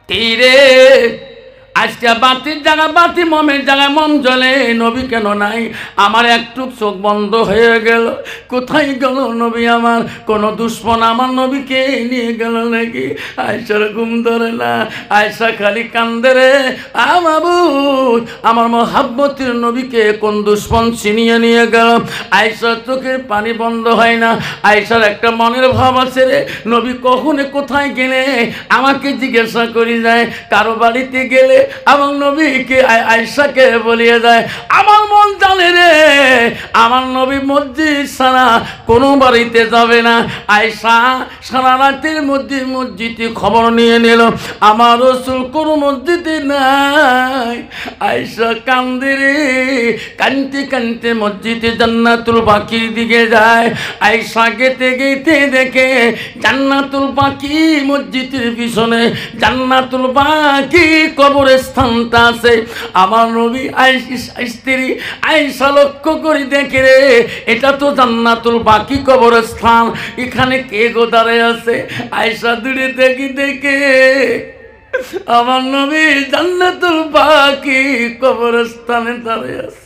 তীরে আজকে বাতির জায়গা বাতি, মমের জায়গায় মম জ্বলে, নবী কেন নাই? আমার একটু চোখ বন্ধ হয়ে গেল, কোথায় গেল নবী আমার? কোনো দুশ্মন আমার নবীকে নিয়ে গেল নাকি? আয়সার ঘুম ধরে না, আয়সা খালি কান্দে রে মাবুদ, আমার মহাব্বতের নবীকে কোন দুশ্মন ছিনিয়ে নিয়ে গেল? আয়সার চোখের পানি বন্ধ হয় না, আয়সার একটা মনের ভাব আছে রে, নবী কখনো কোথায় গেলে আমাকে জিজ্ঞাসা করি যায়, কারো বাড়িতে গেলে আমার নবীকে আয়সাকে বলিয়ে যায়, আমার মন জানে রে আমার নবী মসজিদ ছাড়া কোনো বাড়িতে যাবে না। আয়সা সারা রাতের মধ্যে মসজিদে খবর নিয়ে নিল, আমার রাসূল কোনো মসজিদে নাই। আয়সা কান্দে রে, কানতে কানতে মসজিদে জান্নাতুল বাকির দিকে যায়। আয়সা গেতে গেতে দেখে জান্নাতুল বাকি মসজিদের পিছনে জান্নাতুল বাকি কবরে স্থানটা আছে। আমার নবী স্ত্রী আয়সা লক্ষ্য করে দেখে রে এটা তো জান্নাতুল বাকি কবরস্থান, এখানে কে গো দাঁড়ায় আছে? আয়সা দূরে দেখে আমার নবী জান্নাতুল বাকি কবরস্থানে দাঁড়ায় আছে।